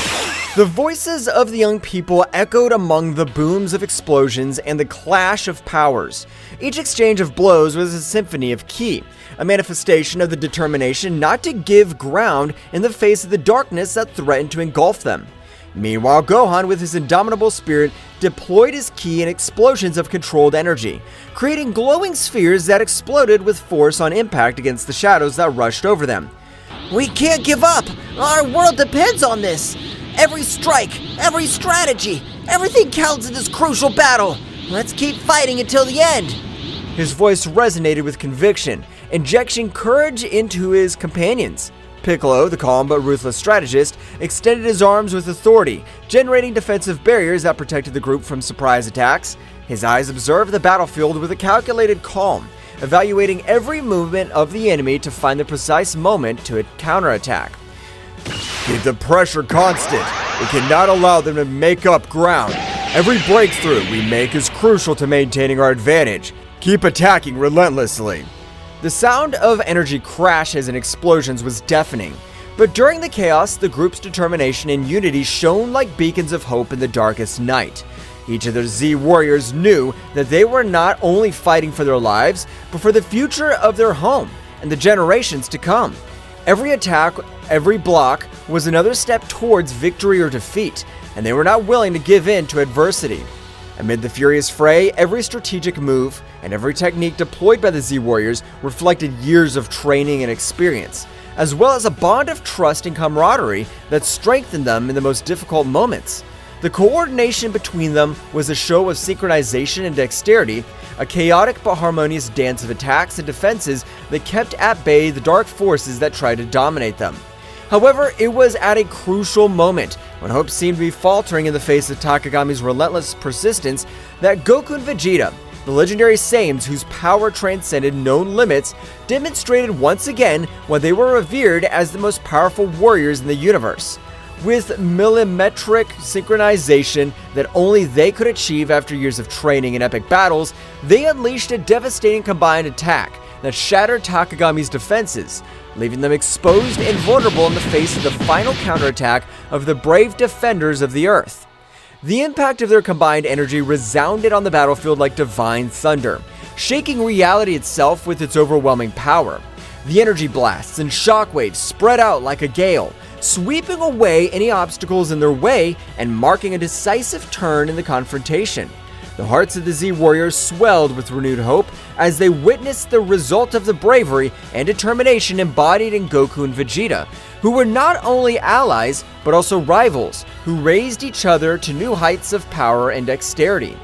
[SPEAKER 1] The voices of the young people echoed among the booms of explosions and the clash of powers. Each exchange of blows was a symphony of ki, a manifestation of the determination not to give ground in the face of the darkness that threatened to engulf them. Meanwhile, Gohan, with his indomitable spirit, deployed his ki in explosions of controlled energy, creating glowing spheres that exploded with force on impact against the shadows that rushed over them.
[SPEAKER 3] We can't give up! Our world depends on this! Every strike, every strategy, everything counts in this crucial battle! Let's keep fighting until the end!
[SPEAKER 1] His voice resonated with conviction, injecting courage into his companions. Piccolo, the calm but ruthless strategist, extended his arms with authority, generating defensive barriers that protected the group from surprise attacks. His eyes observed the battlefield with a calculated calm, evaluating every movement of the enemy to find the precise moment to counterattack.
[SPEAKER 2] Keep the pressure constant. We cannot allow them to make up ground. Every breakthrough we make is crucial to maintaining our advantage. Keep attacking relentlessly.
[SPEAKER 1] The sound of energy crashes and explosions was deafening, but during the chaos, the group's determination and unity shone like beacons of hope in the darkest night. Each of the Z warriors knew that they were not only fighting for their lives, but for the future of their home and the generations to come. Every attack, every block, was another step towards victory or defeat, and they were not willing to give in to adversity. Amid the furious fray, every strategic move and every technique deployed by the Z warriors reflected years of training and experience, as well as a bond of trust and camaraderie that strengthened them in the most difficult moments. The coordination between them was a show of synchronization and dexterity, a chaotic but harmonious dance of attacks and defenses that kept at bay the dark forces that tried to dominate them. However, it was at a crucial moment, when hope seemed to be faltering in the face of Takagami's relentless persistence, that Goku and Vegeta, the legendary Saiyans whose power transcended known limits, demonstrated once again why they were revered as the most powerful warriors in the universe. With millimetric synchronization that only they could achieve after years of training in epic battles, they unleashed a devastating combined attack that shattered Takagami's defenses, leaving them exposed and vulnerable in the face of the final counterattack of the brave defenders of the Earth. The impact of their combined energy resounded on the battlefield like divine thunder, shaking reality itself with its overwhelming power. The energy blasts and shockwaves spread out like a gale, sweeping away any obstacles in their way and marking a decisive turn in the confrontation. The hearts of the Z Warriors swelled with renewed hope as they witnessed the result of the bravery and determination embodied in Goku and Vegeta, who were not only allies but also rivals who raised each other to new heights of power and dexterity.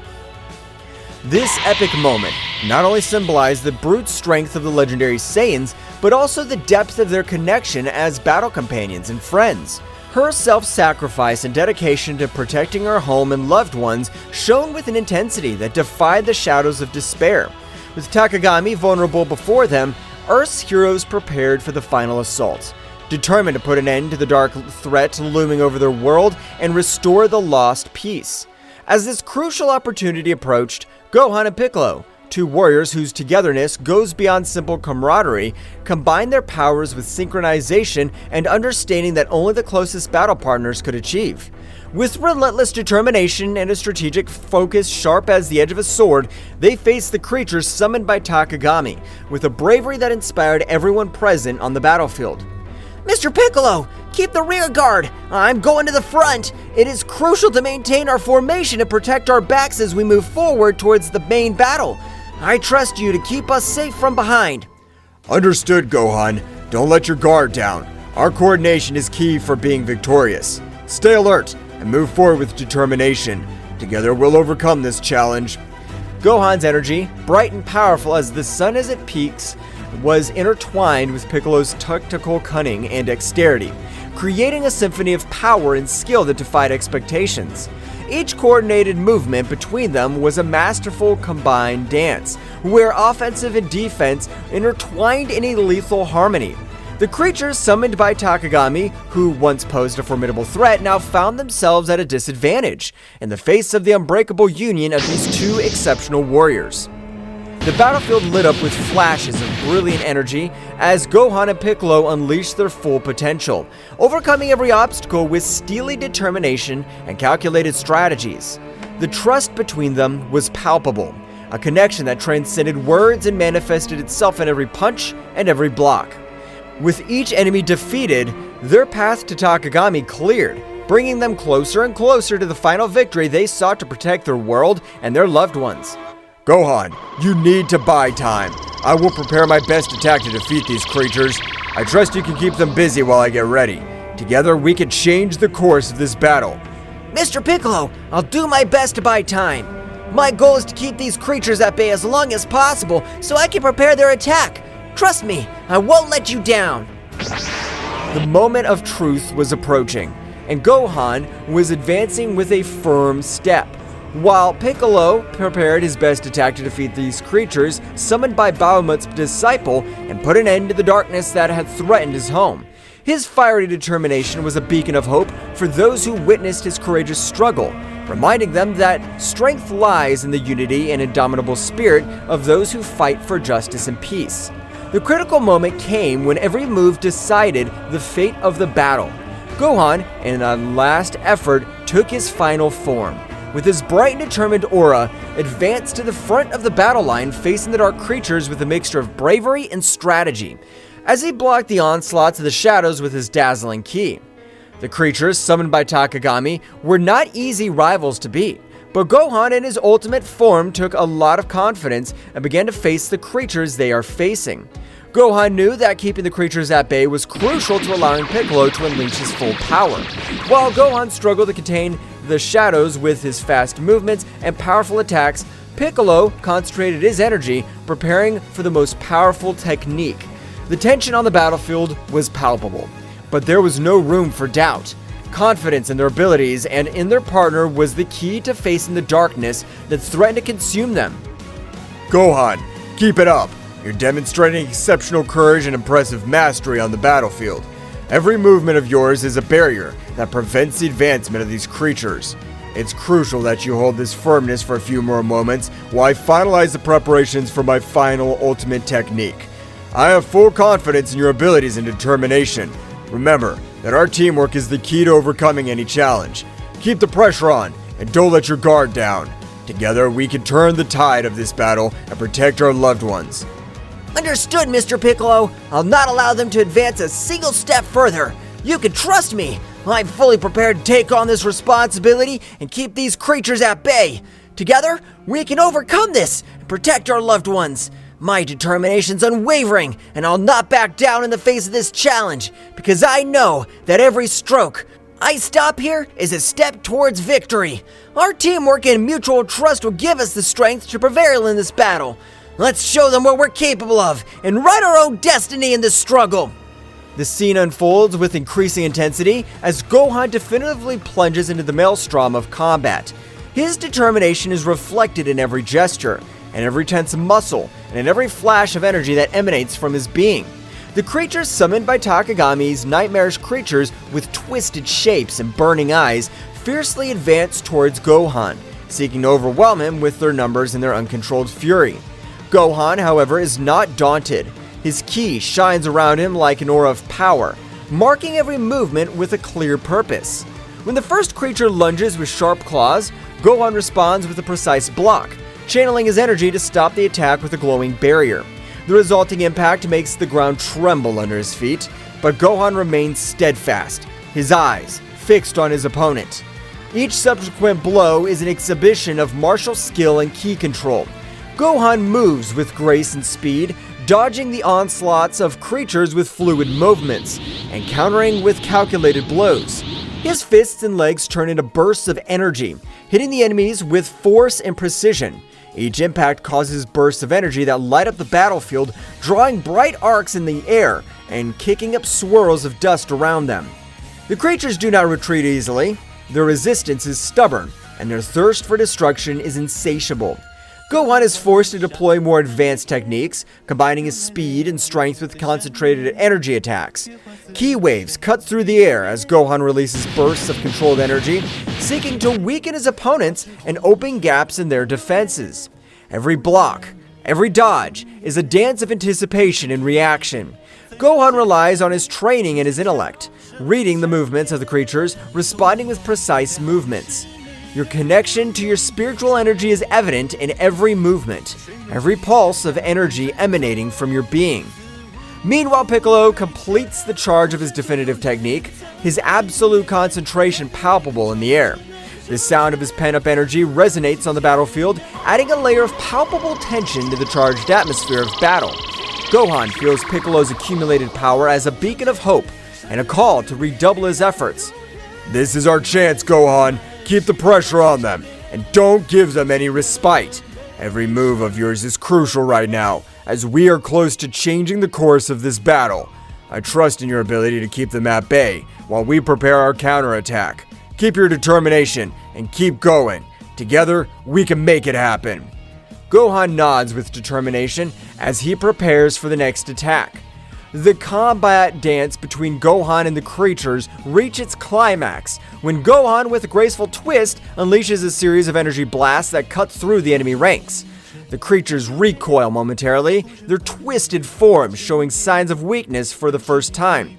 [SPEAKER 1] This epic moment not only symbolized the brute strength of the legendary Saiyans, but also the depth of their connection as battle companions and friends. Her self-sacrifice and dedication to protecting her home and loved ones shone with an intensity that defied the shadows of despair. With Takagami vulnerable before them, Earth's heroes prepared for the final assault, determined to put an end to the dark threat looming over their world and restore the lost peace. As this crucial opportunity approached, Gohan and Piccolo, two warriors whose togetherness goes beyond simple camaraderie, combine their powers with synchronization and understanding that only the closest battle partners could achieve. With relentless determination and a strategic focus sharp as the edge of a sword, they faced the creatures summoned by Takagami, with a bravery that inspired everyone present on the battlefield.
[SPEAKER 3] Mr. Piccolo, keep the rear guard. I'm going to the front. It is crucial to maintain our formation and protect our backs as we move forward towards the main battle. I trust you to keep us safe from behind.
[SPEAKER 1] Understood, Gohan. Don't let your guard down. Our coordination is key for being victorious. Stay alert and move forward with determination. Together we'll overcome this challenge. Gohan's energy, bright and powerful as the sun as it peaks, was intertwined with Piccolo's tactical cunning and dexterity, creating a symphony of power and skill that defied expectations. Each coordinated movement between them was a masterful combined dance, where offensive and defense intertwined in a lethal harmony. The creatures summoned by Takagami, who once posed a formidable threat, now found themselves at a disadvantage in the face of the unbreakable union of these two exceptional warriors. The battlefield lit up with flashes of brilliant energy as Gohan and Piccolo unleashed their full potential, overcoming every obstacle with steely determination and calculated strategies. The trust between them was palpable, a connection that transcended words and manifested itself in every punch and every block. With each enemy defeated, their path to Takagami cleared, bringing them closer and closer to the final victory they sought to protect their world and their loved ones. Gohan, you need to buy time. I will prepare my best attack to defeat these creatures. I trust you can keep them busy while I get ready. Together, we can change the course of this battle.
[SPEAKER 3] Mr. Piccolo, I'll do my best to buy time. My goal is to keep these creatures at bay as long as possible so I can prepare their attack. Trust me, I won't let you down.
[SPEAKER 1] The moment of truth was approaching, and Gohan was advancing with a firm step, while Piccolo prepared his best attack to defeat these creatures summoned by Bahamut's disciple and put an end to the darkness that had threatened his home. His fiery determination was a beacon of hope for those who witnessed his courageous struggle, reminding them that strength lies in the unity and indomitable spirit of those who fight for justice and peace. The critical moment came when every move decided the fate of the battle. Gohan, in a last effort, took his final form. With his bright and determined aura, advanced to the front of the battle line, facing the dark creatures with a mixture of bravery and strategy, as he blocked the onslaughts of the shadows with his dazzling ki. The creatures, summoned by Takagami, were not easy rivals to beat, but Gohan in his ultimate form took a lot of confidence and began to face the creatures they are facing. Gohan knew that keeping the creatures at bay was crucial to allowing Piccolo to unleash his full power, while Gohan struggled to contain the shadows with his fast movements and powerful attacks.
[SPEAKER 2] Piccolo concentrated his energy, preparing for the most powerful technique. The tension on the battlefield was palpable, but there was no room for doubt. Confidence in their abilities and in their partner was the key to facing the darkness that threatened to consume them.
[SPEAKER 1] Gohan, keep it up. You're demonstrating exceptional courage and impressive mastery on the battlefield. Every movement of yours is a barrier that prevents the advancement of these creatures. It's crucial that you hold this firmness for a few more moments while I finalize the preparations for my final ultimate technique. I have full confidence in your abilities and determination. Remember that our teamwork is the key to overcoming any challenge. Keep the pressure on and don't let your guard down. Together we can turn the tide of this battle and protect our loved ones.
[SPEAKER 3] Understood, Mr. Piccolo. I'll not allow them to advance a single step further. You can trust me. I'm fully prepared to take on this responsibility and keep these creatures at bay. Together, we can overcome this and protect our loved ones. My determination's unwavering, and I'll not back down in the face of this challenge, because I know that every stroke I stop here is a step towards victory. Our teamwork and mutual trust will give us the strength to prevail in this battle. Let's show them what we're capable of and write our own destiny in this struggle.
[SPEAKER 2] The scene unfolds with increasing intensity as Gohan definitively plunges into the maelstrom of combat. His determination is reflected in every gesture, and every tense muscle, and in every flash of energy that emanates from his being. The creatures summoned by Takagami's nightmarish creatures with twisted shapes and burning eyes fiercely advance towards Gohan, seeking to overwhelm him with their numbers and their uncontrolled fury. Gohan, however, is not daunted. His ki shines around him like an aura of power, marking every movement with a clear purpose. When the first creature lunges with sharp claws, Gohan responds with a precise block, channeling his energy to stop the attack with a glowing barrier. The resulting impact makes the ground tremble under his feet, but Gohan remains steadfast, his eyes fixed on his opponent. Each subsequent blow is an exhibition of martial skill and ki control. Gohan moves with grace and speed, dodging the onslaughts of creatures with fluid movements, and countering with calculated blows. His fists and legs turn into bursts of energy, hitting the enemies with force and precision. Each impact causes bursts of energy that light up the battlefield, drawing bright arcs in the air and kicking up swirls of dust around them. The creatures do not retreat easily. Their resistance is stubborn, and their thirst for destruction is insatiable. Gohan is forced to deploy more advanced techniques, combining his speed and strength with concentrated energy attacks. Ki waves cut through the air as Gohan releases bursts of controlled energy, seeking to weaken his opponents and open gaps in their defenses. Every block, every dodge, is a dance of anticipation and reaction. Gohan relies on his training and his intellect, reading the movements of the creatures, responding with precise movements. Your connection to your spiritual energy is evident in every movement, every pulse of energy emanating from your being. Meanwhile, Piccolo completes the charge of his definitive technique, his absolute concentration palpable in the air. The sound of his pent-up energy resonates on the battlefield, adding a layer of palpable tension to the charged atmosphere of battle. Gohan feels Piccolo's accumulated power as a beacon of hope and a call to redouble his efforts.
[SPEAKER 1] This is our chance, Gohan. Keep the pressure on them, and don't give them any respite. Every move of yours is crucial right now, as we are close to changing the course of this battle. I trust in your ability to keep them at bay, while we prepare our counterattack. Keep your determination, and keep going. Together, we can make it happen.
[SPEAKER 2] Gohan nods with determination as he prepares for the next attack. The combat dance between Gohan and the creatures reach its climax when Gohan, with a graceful twist, unleashes a series of energy blasts that cut through the enemy ranks. The creatures recoil momentarily, their twisted forms showing signs of weakness for the first time.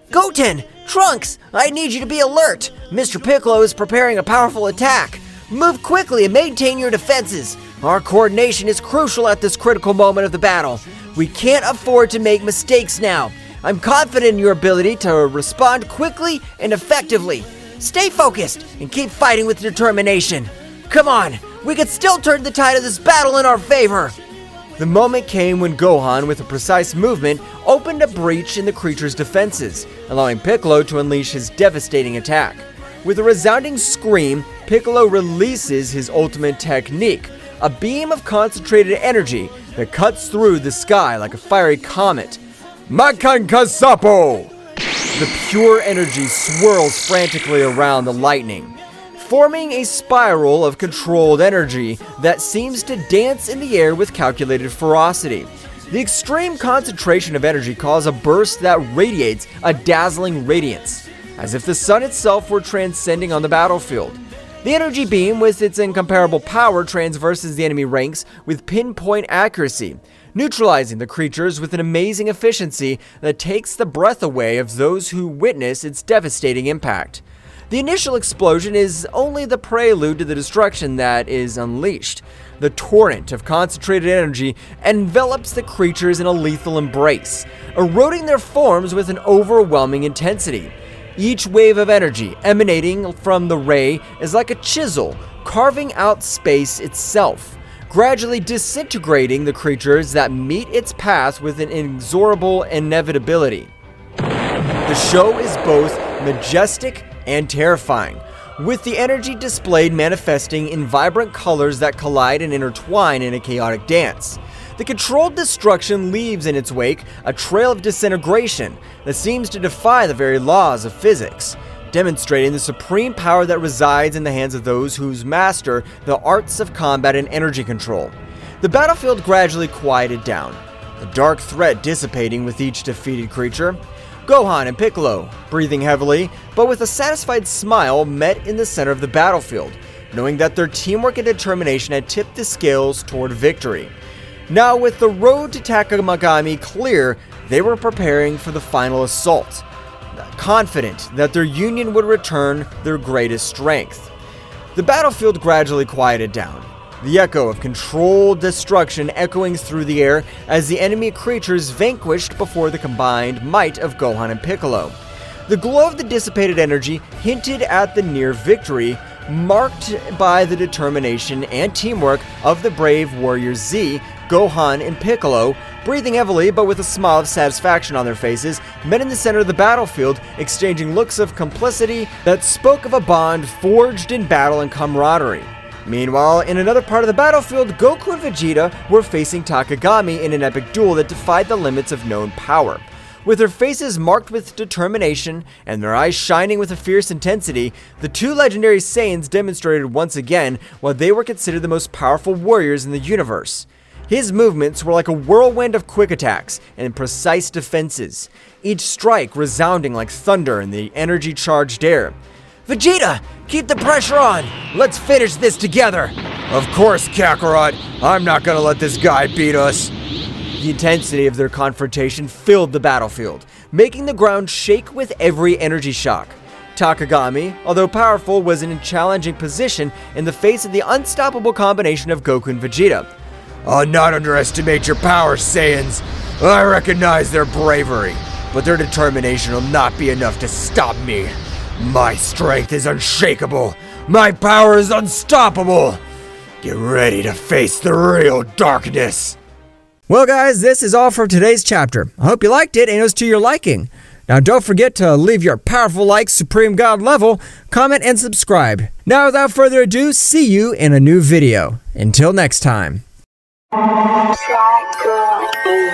[SPEAKER 3] Goten! Trunks! I need you to be alert! Mr. Piccolo is preparing a powerful attack! Move quickly and maintain your defenses! Our coordination is crucial at this critical moment of the battle. We can't afford to make mistakes now. I'm confident in your ability to respond quickly and effectively. Stay focused and keep fighting with determination. Come on, we can still turn the tide of this battle in our favor.
[SPEAKER 2] The moment came when Gohan, with a precise movement, opened a breach in the creature's defenses, allowing Piccolo to unleash his devastating attack. With a resounding scream, Piccolo releases his ultimate technique,
[SPEAKER 1] a beam of concentrated energy that cuts through the sky like a fiery comet. Makankasapo! The pure energy swirls frantically around the lightning, forming a spiral of controlled energy that seems to dance in the air with calculated ferocity. The extreme concentration of energy causes a burst that radiates a dazzling radiance, as if the sun itself were transcending on the battlefield. The energy beam, with its incomparable power, transverses the enemy ranks with pinpoint accuracy, neutralizing the creatures with an amazing efficiency that takes the breath away of those who witness its devastating impact. The initial explosion is only the prelude to the destruction that is unleashed. The torrent of concentrated energy envelops the creatures in a lethal embrace, eroding their forms with an overwhelming intensity. Each wave of energy emanating from the ray is like a chisel, carving out space itself, gradually disintegrating the creatures that meet its path with an inexorable inevitability. The show is both majestic and terrifying, with the energy displayed manifesting in vibrant colors that collide and intertwine in a chaotic dance. The controlled destruction leaves in its wake a trail of disintegration that seems to defy the very laws of physics, demonstrating the supreme power that resides in the hands of those who master the arts of combat and energy control. The battlefield gradually quieted down, the dark threat dissipating with each defeated creature. Gohan and Piccolo, breathing heavily, but with a satisfied smile, met in the center of the battlefield, knowing that their teamwork and determination had tipped the scales toward victory. Now, with the road to Takagami clear, they were preparing for the final assault, confident that their union would return their greatest strength. The battlefield gradually quieted down, the echo of controlled destruction echoing through the air as the enemy creatures vanquished before the combined might of Gohan and Piccolo. The glow of the dissipated energy hinted at the near victory, marked by the determination and teamwork of the brave warriors Z, Gohan, and Piccolo. Breathing heavily but with a smile of satisfaction on their faces, met in the center of the battlefield, exchanging looks of complicity that spoke of a bond forged in battle and camaraderie. Meanwhile, in another part of the battlefield, Goku and Vegeta were facing Takagami in an epic duel that defied the limits of known power. With their faces marked with determination and their eyes shining with a fierce intensity, the two legendary Saiyans demonstrated once again why they were considered the most powerful warriors in the universe. His movements were like a whirlwind of quick attacks and precise defenses, each strike resounding like thunder in the energy-charged air. "Vegeta, keep the pressure on! Let's finish this together!"
[SPEAKER 2] Of course, Kakarot! I'm not gonna let this guy beat us!
[SPEAKER 1] The intensity of their confrontation filled the battlefield, making the ground shake with every energy shock. Takagami, although powerful, was in a challenging position in the face of the unstoppable combination of Goku and Vegeta.
[SPEAKER 2] I'll not underestimate your power, Saiyans. I recognize their bravery, but their determination will not be enough to stop me. My strength is unshakable. My power is unstoppable. Get ready to face the real darkness.
[SPEAKER 1] Well guys, this is all for today's chapter. I hope you liked it and it was to your liking. Now don't forget to leave your powerful like Supreme God level, comment and subscribe. Now without further ado, see you in a new video. Until next time.
[SPEAKER 4] Try good.